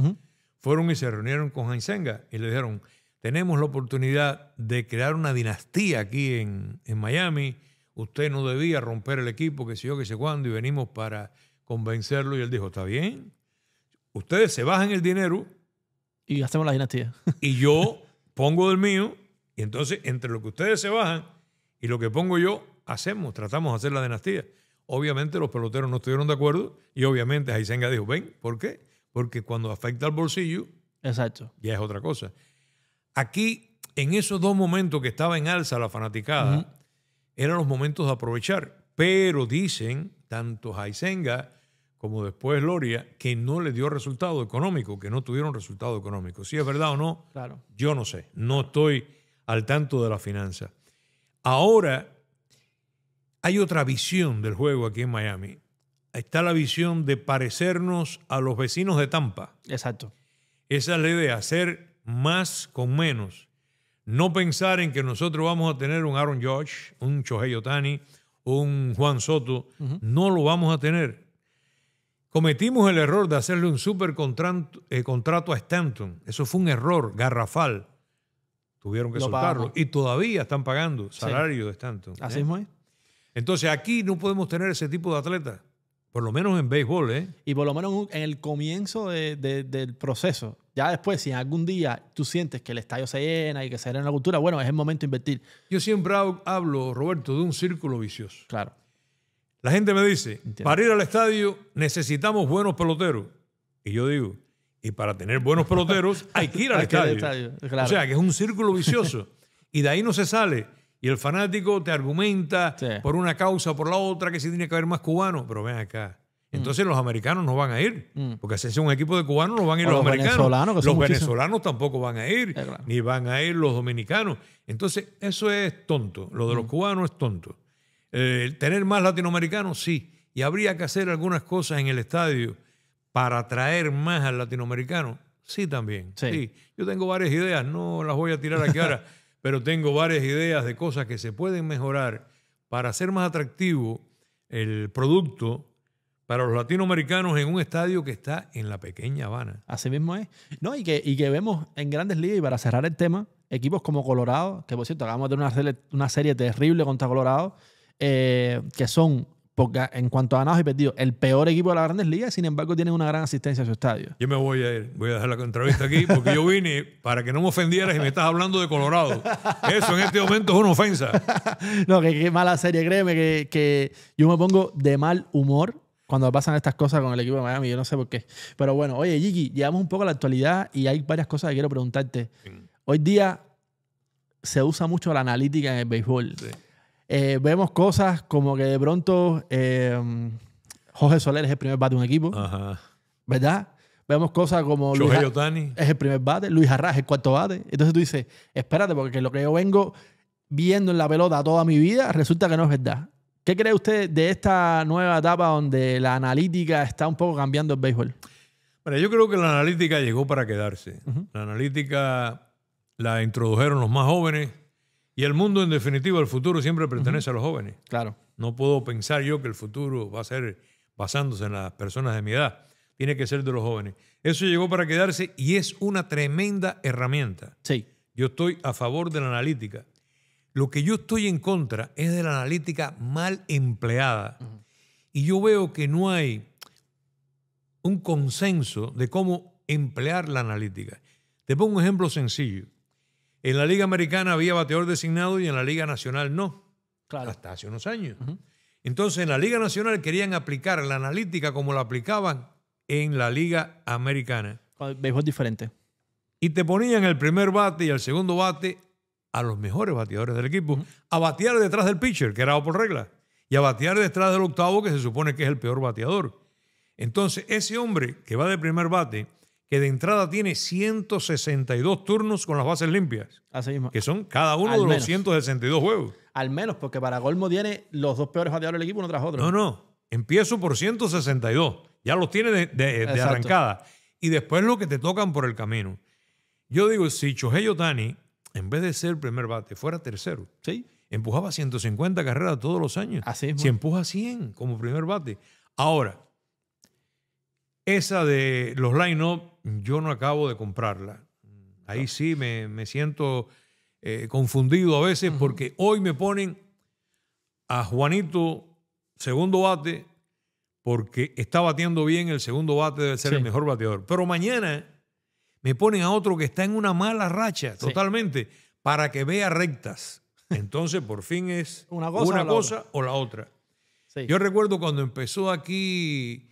fueron y se reunieron con Haizenga y le dijeron, tenemos la oportunidad de crear una dinastía aquí en Miami, usted no debía romper el equipo, que sé yo, que sé cuándo, y venimos para convencerlo. Y él dijo, está bien, ustedes se bajan el dinero y hacemos la dinastía. Y yo pongo del mío, y entonces entre lo que ustedes se bajan y lo que pongo yo, tratamos de hacer la dinastía. Obviamente los peloteros no estuvieron de acuerdo y obviamente Haizenga dijo, ven, ¿por qué? Porque cuando afecta al bolsillo, exacto, ya es otra cosa. Aquí, en esos dos momentos que estaba en alza la fanaticada, eran los momentos de aprovechar. Pero dicen, tanto Haizenga como después Loria, que no le dio resultado económico, que no tuvieron resultado económico. Si es verdad o no, claro, yo no sé. No estoy al tanto de la finanza. Ahora, hay otra visión del juego aquí en Miami. Está la visión de parecernos a los vecinos de Tampa. Exacto. Esa es la idea, hacer más con menos. No pensar en que nosotros vamos a tener un Aaron Judge, un Shohei Ohtani, un Juan Soto. No lo vamos a tener. Cometimos el error de hacerle un super contrato a Stanton. Eso fue un error garrafal. Tuvieron que soltarlo. Y todavía están pagando salario de Stanton. Así mismo es. Entonces aquí no podemos tener ese tipo de atletas. Por lo menos en béisbol, Y por lo menos en el comienzo del proceso. Ya después, si algún día tú sientes que el estadio se llena y que se llena la cultura, bueno, es el momento de invertir. Yo siempre hablo, Roberto, de un círculo vicioso. Claro. La gente me dice, para ir al estadio necesitamos buenos peloteros. Y yo digo, y para tener buenos peloteros hay que ir al estadio. Claro. O sea, que es un círculo vicioso. Y de ahí no se sale. Y el fanático te argumenta por una causa o por la otra que sí tiene que haber más cubanos. Pero ven acá. Entonces los americanos no van a ir. Porque si es un equipo de cubanos no van a ir los americanos. Los venezolanos tampoco van a ir. Claro. Ni van a ir los dominicanos. Entonces eso es tonto. Lo de los cubanos es tonto. Tener más latinoamericanos, sí. Y habría que hacer algunas cosas en el estadio para atraer más al latinoamericano. Sí, también. Sí. Yo tengo varias ideas. No las voy a tirar aquí ahora. Pero tengo varias ideas de cosas que se pueden mejorar para hacer más atractivo el producto para los latinoamericanos en un estadio que está en la pequeña Habana. Así mismo es. No, y que vemos en Grandes Ligas, y para cerrar el tema, equipos como Colorado, que por cierto, acabamos de tener una serie terrible contra Colorado, que son, porque en cuanto a ganados y perdidos, el peor equipo de las Grandes Ligas, sin embargo, tienen una gran asistencia a su estadio. Yo me voy a ir, voy a dejar la entrevista aquí, porque yo vine para que no me ofendieras y me estás hablando de Colorado. Eso en este momento es una ofensa. No, que mala serie, créeme que yo me pongo de mal humor cuando pasan estas cosas con el equipo de Miami, yo no sé por qué. Pero bueno, oye, Jiki, llegamos un poco a la actualidad y hay varias cosas que quiero preguntarte. Hoy día se usa mucho la analítica en el béisbol. Sí. Vemos cosas como que de pronto Jorge Soler es el primer bate de un equipo. Ajá. ¿Verdad? Vemos cosas como Shohei Ohtani es el primer bate, Luis Arraez es el cuarto bate. Entonces tú dices, espérate, porque lo que yo vengo viendo en la pelota toda mi vida resulta que no es verdad. ¿Qué cree usted de esta nueva etapa donde la analítica está un poco cambiando el béisbol? Bueno, yo creo que la analítica llegó para quedarse. La analítica la introdujeron los más jóvenes y el mundo, en definitiva, el futuro siempre pertenece a los jóvenes. Claro. No puedo pensar yo que el futuro va a ser basándose en las personas de mi edad. Tiene que ser de los jóvenes. Eso llegó para quedarse y es una tremenda herramienta. Sí. Yo estoy a favor de la analítica. Lo que yo estoy en contra es de la analítica mal empleada. Y yo veo que no hay un consenso de cómo emplear la analítica. Te pongo un ejemplo sencillo. En la Liga Americana había bateador designado y en la Liga Nacional no. Claro. Hasta hace unos años. Entonces, en la Liga Nacional querían aplicar la analítica como la aplicaban en la Liga Americana. El béisbol es diferente. Y te ponían el primer bate y el segundo bate a los mejores bateadores del equipo a batear detrás del pitcher, que era por regla, y a batear detrás del octavo, que se supone que es el peor bateador. Entonces, ese hombre que va de primer bate, que de entrada tiene 162 turnos con las bases limpias, Así mismo. que son cada uno Al de menos. los 162 juegos. Al menos, porque para colmo tiene los dos peores bateadores del equipo uno tras otro. No. Empiezo por 162. Ya los tiene de Exacto. arrancada. Y después lo que te tocan por el camino. Yo digo, si Shohei Ohtani, en vez de ser primer bate, fuera tercero, Sí. empujaba 150 carreras todos los años. Así mismo. Si empuja 100 como primer bate. Ahora, esa de los line-up, yo no acabo de comprarla. Ahí sí me siento confundido a veces porque hoy me ponen a Juanito segundo bate porque está batiendo bien, el segundo bate debe ser Sí. el mejor bateador. Pero mañana me ponen a otro que está en una mala racha Sí. totalmente para que vea rectas. Entonces, por fin es Una cosa o la otra. Sí. Yo recuerdo cuando empezó aquí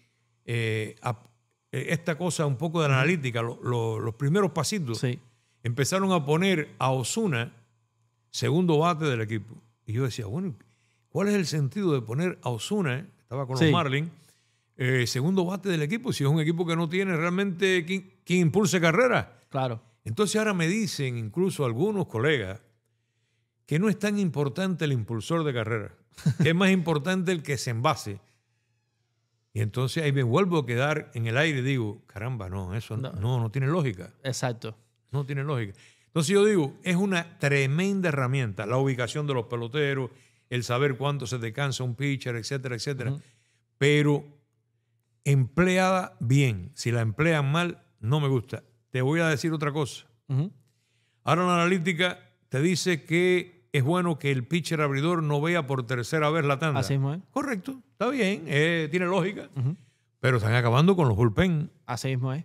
esta cosa un poco de la analítica, los primeros pasitos, Sí. empezaron a poner a Ozuna segundo bate del equipo. Y yo decía, bueno, ¿cuál es el sentido de poner a Ozuna, estaba con Sí. los Marlins, segundo bate del equipo, si es un equipo que no tiene realmente quien impulse carrera? Claro. Entonces ahora me dicen incluso algunos colegas que no es tan importante el impulsor de carrera, que es más importante el que se envase. Y entonces ahí me vuelvo a quedar en el aire y digo, caramba, no, eso no tiene lógica. Exacto. No tiene lógica. Entonces yo digo, es una tremenda herramienta, la ubicación de los peloteros, el saber cuánto se te cansa un pitcher, etcétera, etcétera. Pero empleada bien. Si la emplean mal, no me gusta. Te voy a decir otra cosa. Ahora la analítica te dice que es bueno que el pitcher abridor no vea por tercera vez la tanda. Así mismo es. Correcto, está bien, tiene lógica. Pero están acabando con los bullpen. Así mismo es.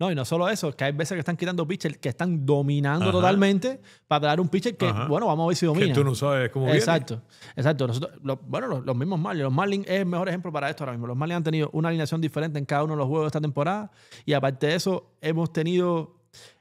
No, y no solo eso, es que hay veces que están quitando pitchers que están dominando Ajá. totalmente para traer un pitcher que, Ajá. bueno, vamos a ver si domina. Que tú no sabes cómo viene. Exacto. Nosotros, los mismos Marlins. Los Marlins es el mejor ejemplo para esto ahora mismo. Los Marlins han tenido una alineación diferente en cada uno de los juegos de esta temporada y aparte de eso, hemos tenido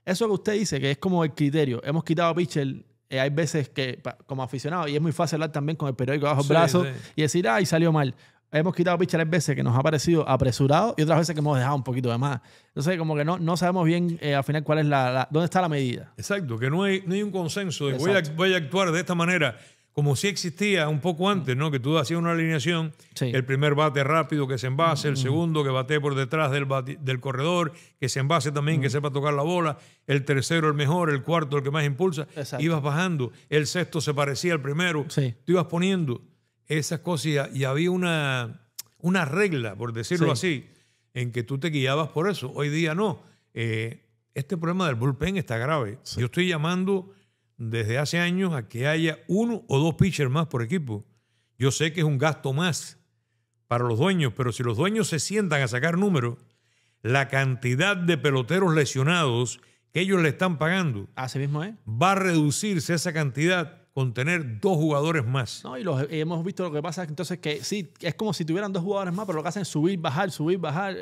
eso que usted dice, que es como el criterio. Hemos quitado pitcher. Hay veces que, como aficionado, y es muy fácil hablar también con el periódico bajo el brazo y decir, ay, salió mal. Hemos quitado pitcher a veces que nos ha parecido apresurado y otras veces que hemos dejado un poquito de más. Entonces, como que no sabemos bien al final cuál es dónde está la medida. Exacto, que no hay un consenso de Exacto. voy a actuar de esta manera, como si existía un poco antes, ¿no? Que tú hacías una alineación, Sí. el primer bate rápido que se envase, el segundo que bate por detrás del corredor, que se envase también, que sepa tocar la bola, el tercero el mejor, el cuarto el que más impulsa. Exacto. Ibas bajando, el sexto se parecía al primero, Sí. tú ibas poniendo esas cosas y había una regla, por decirlo así, en que tú te guiabas por eso. Hoy día no. Este problema del bullpen está grave. Sí. Yo estoy llamando desde hace años a que haya uno o dos pitchers más por equipo. Yo sé que es un gasto más para los dueños, pero si los dueños se sientan a sacar números, la cantidad de peloteros lesionados que ellos le están pagando Así mismo es. va a reducirse esa cantidad con tener dos jugadores más. No, y hemos visto lo que pasa entonces que sí, es como si tuvieran dos jugadores más, pero lo que hacen es subir, bajar.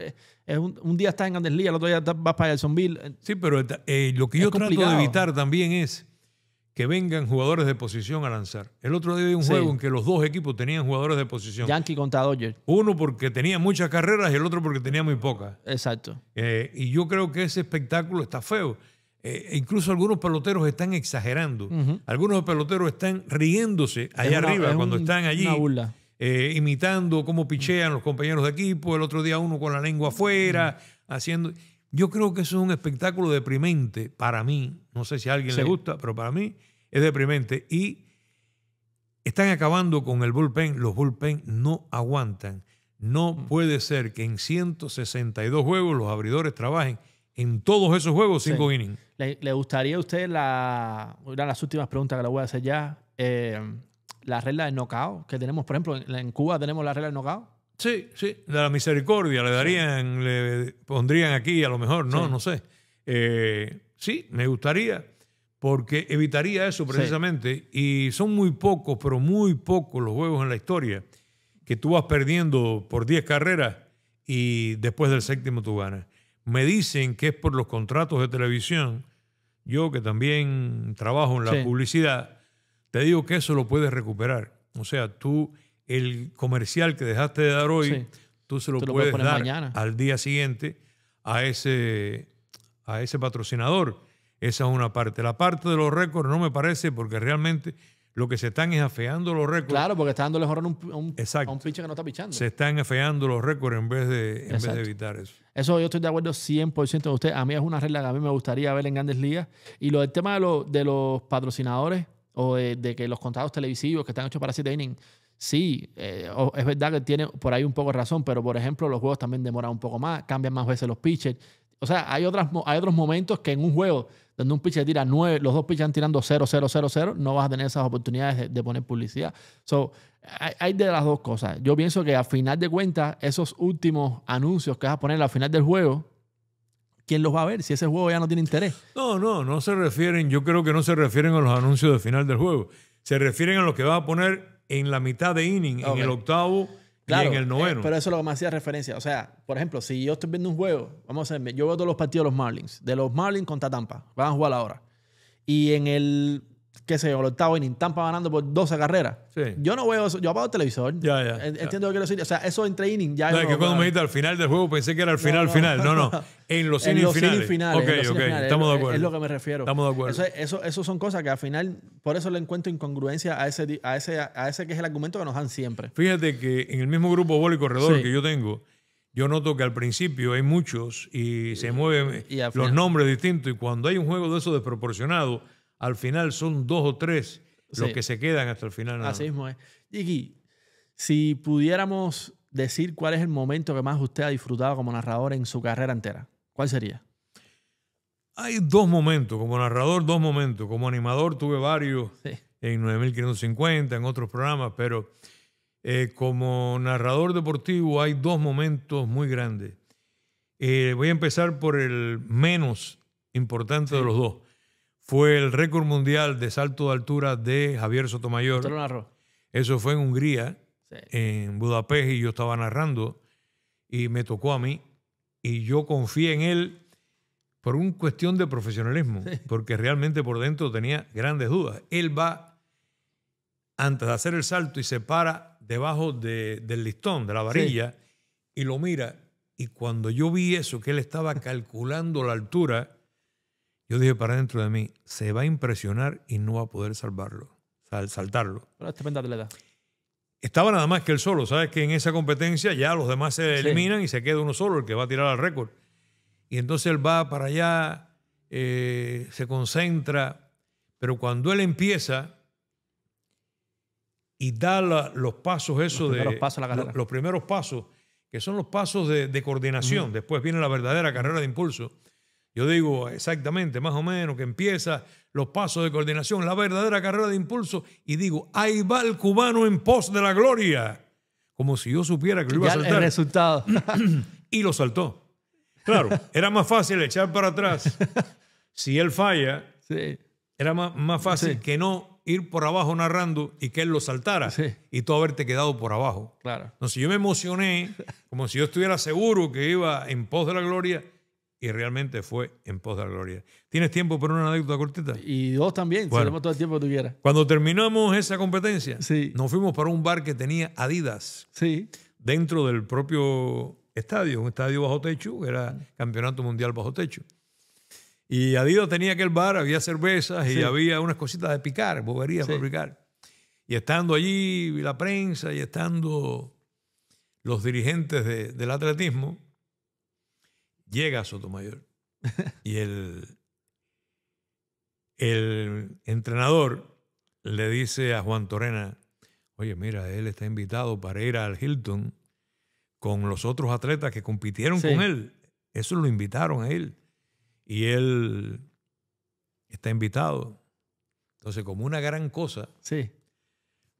Es un día estás en Grandes Ligas, el otro día vas para Jacksonville. Sí, pero lo que Es yo trato complicado. de evitar también es que vengan jugadores de posición a lanzar. El otro día vi un Sí. juego en que los dos equipos tenían jugadores de posición. Yankee contra Dodgers. Uno porque tenía muchas carreras y el otro porque tenía muy pocas. Exacto. Y yo creo que ese espectáculo está feo. Incluso algunos peloteros están exagerando. Algunos peloteros están riéndose allá arriba cuando están allí. Una burla. Imitando cómo pichean los compañeros de equipo. El otro día uno con la lengua afuera, haciendo... Yo creo que eso es un espectáculo deprimente para mí. No sé si a alguien Sí. le gusta, pero para mí es deprimente. Y están acabando con el bullpen. Los bullpen no aguantan. No puede ser que en 162 juegos los abridores trabajen en todos esos juegos 5 innings. ¿Le gustaría a usted una de las últimas preguntas que le voy a hacer ya? La regla del knockout que tenemos, por ejemplo, en Cuba tenemos la regla del knockout. Sí, sí, de la misericordia le darían, le pondrían aquí a lo mejor, no, no sé. Sí, me gustaría, porque evitaría eso precisamente. Y son muy pocos, pero muy pocos los juegos en la historia que tú vas perdiendo por 10 carreras y después del séptimo tú ganas. Me dicen que es por los contratos de televisión. Yo, que también trabajo en la publicidad, te digo que eso lo puedes recuperar. O sea, tú, el comercial que dejaste de dar hoy, tú se lo puedes dar mañana, al día siguiente, a ese patrocinador. Esa es una parte. La parte de los récords no me parece, porque realmente lo que se están es afeando los récords. Claro, porque está dándole jorrón a un pitcher que no está pichando. Se están afeando los récords en vez de evitar eso. Eso yo estoy de acuerdo 100% con usted. A mí es una regla que a mí me gustaría ver en Grandes Ligas. Y lo del tema de los patrocinadores o de que los contratos televisivos que están hechos para 7 innings, sí, es verdad que tiene por ahí un poco de razón, pero por ejemplo los juegos también demoran un poco más, cambian más veces los pitchers. O sea, hay otros momentos que en un juego donde un pitcher tira 9, los dos pitchers están tirando 0, 0, 0, 0, no vas a tener esas oportunidades de poner publicidad. Hay de las dos cosas. Yo pienso que al final de cuentas, esos últimos anuncios que vas a poner al final del juego, ¿quién los va a ver si ese juego ya no tiene interés? No se refieren, yo creo que no se refieren a los anuncios del final del juego. Se refieren a los que vas a poner en la mitad de inning, en el octavo y en el noveno. Pero eso es lo que me hacía referencia. O sea, por ejemplo, si yo estoy viendo un juego, vamos a ver, yo veo todos los partidos de los Marlins. De los Marlins contra Tampa. Van a jugar ahora. Y en el, qué sé yo, el octavo inning, Tampa ganando por 12 carreras. Sí. Yo no veo eso. Yo apago el televisor. Entiendo lo que quiero decir. O sea, eso entre innings ya... No, es que cuando me dijiste al final del juego pensé que era al final. No. En los innings finales. Ok. Estamos de acuerdo. Es lo que me refiero. Estamos de acuerdo. Eso son cosas que al final, por eso le encuentro incongruencia a ese que es el argumento que nos dan siempre. Fíjate que en el mismo grupo bola y corredor que yo tengo, yo noto que al principio hay muchos y se mueven los nombres distintos, y cuando hay un juego de esos desproporcionado, al final son 2 o 3 los que se quedan hasta el final. Así mismo es. Jiki, si pudiéramos decir cuál es el momento que más usted ha disfrutado como narrador en su carrera entera, ¿cuál sería? Hay 2 momentos. Como narrador, 2 momentos. Como animador tuve varios en 9550, en otros programas, pero como narrador deportivo hay 2 momentos muy grandes. Voy a empezar por el menos importante de los 2. Fue el récord mundial de salto de altura de Javier Sotomayor. ¿Usted lo narró? Eso fue en Hungría, en Budapest, y yo estaba narrando y me tocó a mí. Y yo confié en él por una cuestión de profesionalismo, porque realmente por dentro tenía grandes dudas. Él va antes de hacer el salto y se para debajo del listón, de la varilla, y lo mira. Y cuando yo vi eso, que él estaba calculando la altura, yo dije para dentro de mí, se va a impresionar y no va a poder saltarlo. Pero este pentatleta. Estaba nada más que él solo. Sabes que en esa competencia ya los demás se eliminan y se queda uno solo, el que va a tirar al récord. Y entonces él va para allá, se concentra, pero cuando él empieza y da los pasos, los primeros pasos, que son los pasos de coordinación. Después viene la verdadera carrera de impulso. Yo digo exactamente, más o menos, que empieza los pasos de coordinación, la verdadera carrera de impulso, y digo, ahí va el cubano en pos de la gloria. Como si yo supiera que lo iba a saltar. El resultado. Y lo saltó. Claro, era más fácil echar para atrás. Si él falla, era más fácil que no ir por abajo narrando y que él lo saltara y tú haberte quedado por abajo. Claro. Entonces yo me emocioné como si yo estuviera seguro que iba en pos de la gloria, y realmente fue en pos de la gloria. ¿Tienes tiempo para una anécdota cortita? Y 2 también, bueno, tenemos todo el tiempo que tú quieras. Cuando terminamos esa competencia, nos fuimos para un bar que tenía Adidas dentro del propio estadio, un estadio bajo techo, que era campeonato mundial bajo techo. Y Adidas tenía aquel bar, había cervezas y había unas cositas de picar, boberías para picar. Y estando allí la prensa y estando los dirigentes del atletismo, llega Sotomayor y el entrenador le dice a Juan Torena, oye, mira, él está invitado para ir al Hilton con los otros atletas que compitieron con él. Eso lo invitaron a él. Y él está invitado. Entonces, como una gran cosa,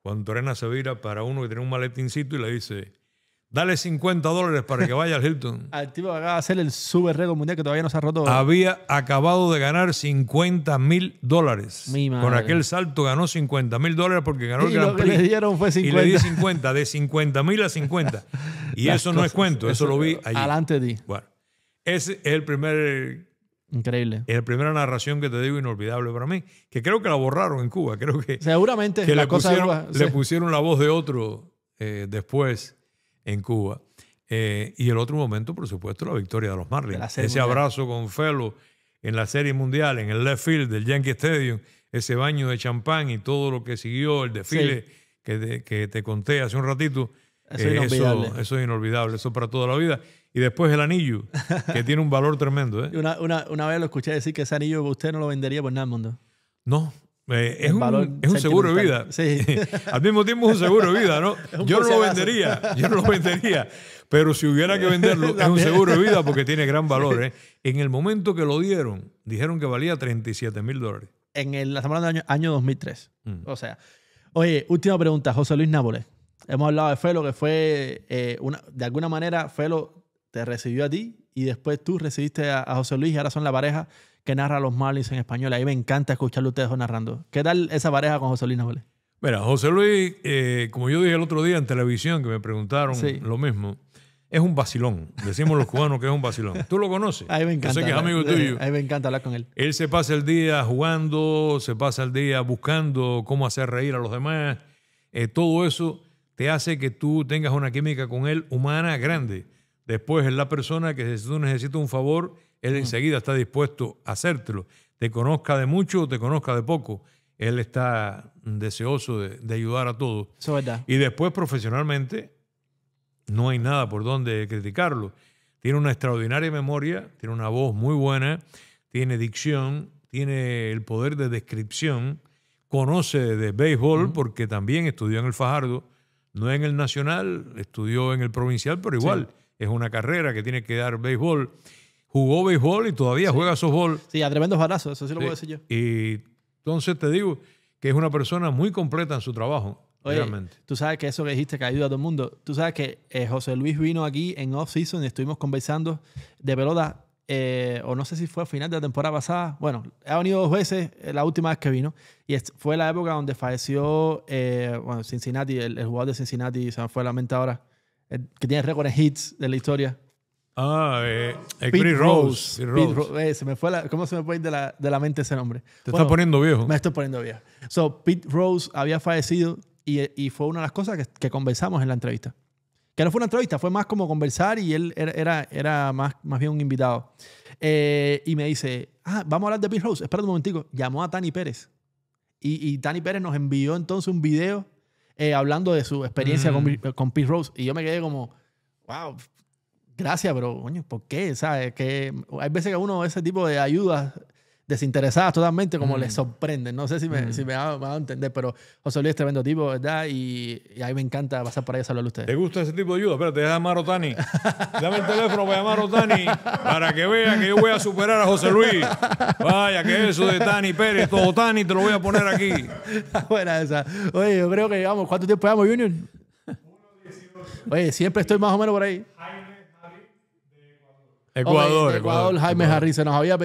cuando Torena se vira para uno que tiene un maletincito y le dice, dale $50 para que vaya al Hilton. Al tipo que acaba de hacer el super récord mundial que todavía no se ha roto. Había acabado de ganar $50,000. Con aquel salto ganó $50,000 porque ganó el Grand Prix. Y lo que le dieron fue 50. Y le di 50, de 50,000 a 50. Y eso no es cuento, eso lo vi allí. Adelante de ti. Bueno, ese es el primer... Increíble. Es la primera narración que te digo inolvidable para mí, que creo que la borraron en Cuba. Creo que seguramente que le pusieron la voz de otro después en Cuba. Y el otro momento, por supuesto, la victoria de los Marlins. Ese abrazo con Felo en la Serie Mundial, en el left field del Yankee Stadium, ese baño de champán y todo lo que siguió, el desfile que te conté hace un ratito. Eso es inolvidable, eso para toda la vida. Y después el anillo, que tiene un valor tremendo. Una vez lo escuché decir que ese anillo usted no lo vendería por nada al mundo. No, es un seguro de vida. Sí. Al mismo tiempo es un seguro de vida, ¿no? Yo no lo vendería. Pero si hubiera que venderlo, es un seguro de vida porque tiene gran valor. En el momento que lo dieron, dijeron que valía $37,000. Estamos hablando del año 2003. O sea, oye, última pregunta, José Luis Nápoles. Hemos hablado de Felo, que fue, de alguna manera, Felo te recibió a ti y después tú recibiste a José Luis y ahora son la pareja que narra a los Marlins en español. A mí me encanta escucharlo ustedes dos narrando. ¿Qué tal esa pareja con José Luis Nápoles? Mira, José Luis, como yo dije el otro día en televisión, que me preguntaron lo mismo, es un vacilón. Decimos los cubanos que es un vacilón. ¿Tú lo conoces? A mí me encanta. Yo sé que es amigo tuyo. A mí me encanta hablar con él. Él se pasa el día jugando, se pasa el día buscando cómo hacer reír a los demás. Todo eso te hace que tú tengas una química con él humana grande. Después es la persona que si tú necesitas un favor, él enseguida está dispuesto a hacértelo. Te conozca de mucho o te conozca de poco. Él está deseoso de ayudar a todos. Eso es verdad. Y después profesionalmente no hay nada por donde criticarlo. Tiene una extraordinaria memoria, tiene una voz muy buena, tiene dicción, tiene el poder de descripción, conoce de béisbol porque también estudió en el Fajardo, no en el Nacional, estudió en el Provincial, pero igual es una carrera que tiene que dar béisbol. Jugó béisbol y todavía juega softball. Sí, a tremendos batazos, eso sí lo puedo decir yo. Y entonces te digo que es una persona muy completa en su trabajo. Oye, realmente. Tú sabes que eso que dijiste que ayuda a todo el mundo. Tú sabes que José Luis vino aquí en off-season y estuvimos conversando de pelota, o no sé si fue a final de la temporada pasada. Bueno, ha venido 2 veces, la última vez que vino. Y fue la época donde falleció Cincinnati, el jugador de Cincinnati, se me fue la mente ahora, que tiene récord en hits de la historia. Chris Rose. Se me fue ¿cómo se me puede ir de la mente ese nombre? Te estás poniendo viejo. Me estoy poniendo viejo. Pete Rose había fallecido y fue una de las cosas que conversamos en la entrevista. Que no fue una entrevista, fue más como conversar y él era más bien un invitado. Y me dice, vamos a hablar de Pete Rose. Espera un momentico. Llamó a Tani Pérez. Y Tani Pérez nos envió entonces un video hablando de su experiencia con Pete Rose. Y yo me quedé como, wow, gracias, pero coño, ¿por qué? ¿Sabes? Que hay veces que uno ese tipo de ayudas desinteresadas totalmente como les sorprenden. No sé si me va a entender, pero José Luis es tremendo tipo, ¿verdad? Y a mí me encanta pasar por ahí a saludarle a ustedes. ¿Te gusta ese tipo de ayuda? Espérate, déjame llamar a Otani. Dame el teléfono para llamar a Otani para que vean que yo voy a superar a José Luis. Vaya, que eso de Tani Pérez, todo Otani te lo voy a poner aquí. Buena esa. Oye, yo creo que llevamos, ¿cuánto tiempo llevamos, Junior? 1:18. Oye, siempre estoy más o menos por ahí. Ecuador, Jaime Harris. Se nos había...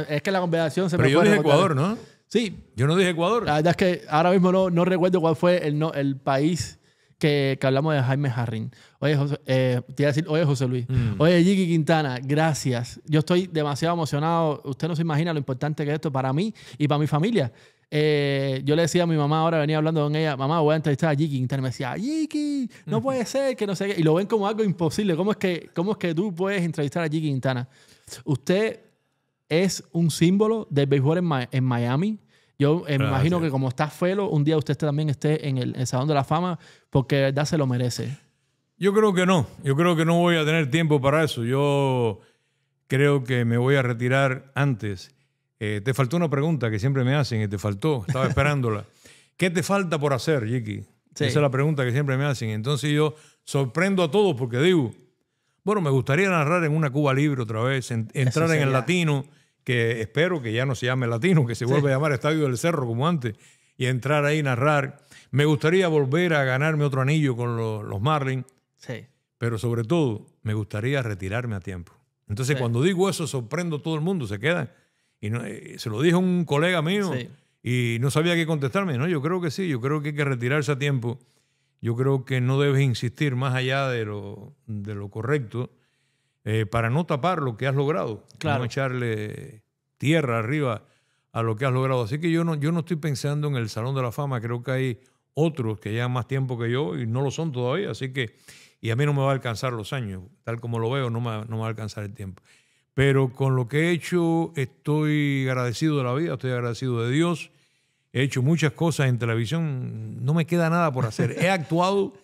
es que la conversación se me fue. Pero yo dije Ecuador, ¿no? Sí. Yo no dije Ecuador. La verdad es que ahora mismo no recuerdo cuál fue el país que hablamos de Jaime Harris. Oye, te iba a decir, José Luis. Oye, Jiki Quintana, gracias. Yo estoy demasiado emocionado. Usted no se imagina lo importante que es esto para mí y para mi familia. Yo le decía a mi mamá, ahora venía hablando con ella, mamá, voy a entrevistar a Jiki Quintana. Y me decía, Jiki, no puede ser, que no sé qué. Y lo ven como algo imposible. ¿Cómo es que tú puedes entrevistar a Jiki Quintana? Usted es un símbolo del béisbol en Miami. Yo me imagino que como está Felo, un día usted también esté en el Salón de la Fama, porque de verdad se lo merece. Yo creo que no. Yo creo que no voy a tener tiempo para eso. Yo creo que me voy a retirar antes. Te faltó una pregunta que siempre me hacen y te faltó. Estaba esperándola. ¿Qué te falta por hacer, Jiki? Sí. Esa es la pregunta que siempre me hacen. Entonces yo sorprendo a todos porque digo, bueno, me gustaría narrar en una Cuba Libre otra vez, entrar en el latino, que espero que ya no se llame latino, que se vuelva a llamar Estadio del Cerro como antes, y entrar ahí y narrar. Me gustaría volver a ganarme otro anillo con los Marlins, pero sobre todo me gustaría retirarme a tiempo. Entonces cuando digo eso sorprendo a todo el mundo, se quedan. Y no, se lo dije a un colega mío y no sabía qué contestarme. No, yo creo que sí, yo creo que hay que retirarse a tiempo. Yo creo que no debes insistir más allá de lo correcto para no tapar lo que has logrado. Claro. No echarle tierra arriba a lo que has logrado. Así que yo no estoy pensando en el Salón de la Fama. Creo que hay otros que llevan más tiempo que yo y no lo son todavía. Así que, y a mí no me va a alcanzar los años. Tal como lo veo, no me va a alcanzar el tiempo. Pero con lo que he hecho estoy agradecido de la vida, estoy agradecido de Dios. He hecho muchas cosas en televisión, no me queda nada por hacer. He actuado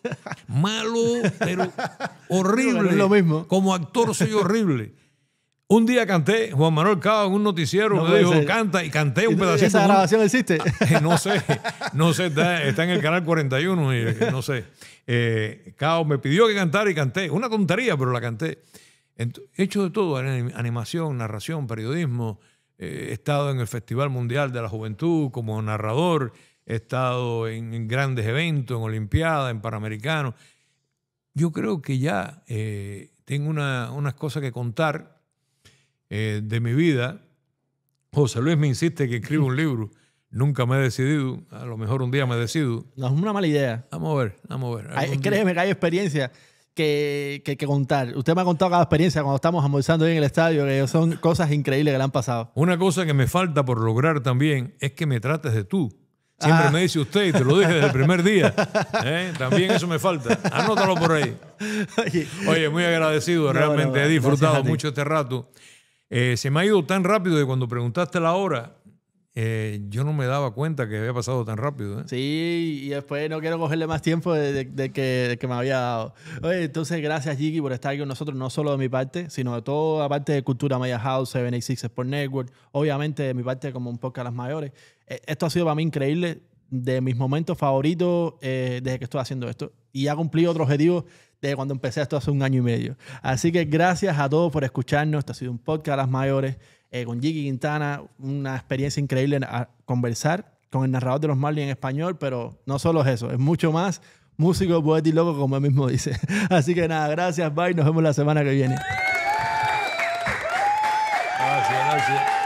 malo, pero horrible. No es lo mismo. Como actor soy horrible. Un día canté, Juan Manuel Cava en un noticiero me dijo, canta, y canté un pedacito. ¿Esa grabación existe? No sé, está en el canal 41, y no sé. Cava me pidió que cantara y canté. Una tontería, pero la canté. He hecho de todo, animación, narración, periodismo. He estado en el Festival Mundial de la Juventud como narrador, he estado en grandes eventos, en Olimpiadas, en Panamericanos. Yo creo que ya tengo unas cosas que contar de mi vida. José Luis me insiste que escriba un libro. Nunca me he decidido. A lo mejor un día me decido. No es una mala idea. Vamos a ver. Créeme que hay experiencia que contar. Usted me ha contado cada experiencia cuando estamos almorzando ahí en el estadio, que son cosas increíbles que le han pasado. Una cosa que me falta por lograr también es que me trates de tú. Siempre me dice usted y te lo dije desde el primer día. También eso me falta. Anótalo por ahí. Oye, muy agradecido. Realmente he disfrutado mucho este rato. Se me ha ido tan rápido que cuando preguntaste la hora, yo no me daba cuenta que había pasado tan rápido. Sí, y después no quiero cogerle más tiempo de que me había dado. Oye, entonces gracias, Jiki, por estar aquí con nosotros, no solo de mi parte, sino de toda la parte de Cultura Media House, 786 Sport Network, obviamente de mi parte como un podcast a las mayores. Esto ha sido para mí increíble, de mis momentos favoritos desde que estoy haciendo esto. Y ha cumplido otro objetivo desde cuando empecé esto hace 1 año y medio. Así que gracias a todos por escucharnos. Esto ha sido un podcast a las mayores. Con Jiki Quintana, una experiencia increíble a conversar con el narrador de los Marlins en español, pero no solo es eso, es mucho más músico, poeta y loco, como él mismo dice. Así que nada, gracias, bye, nos vemos la semana que viene. Gracias.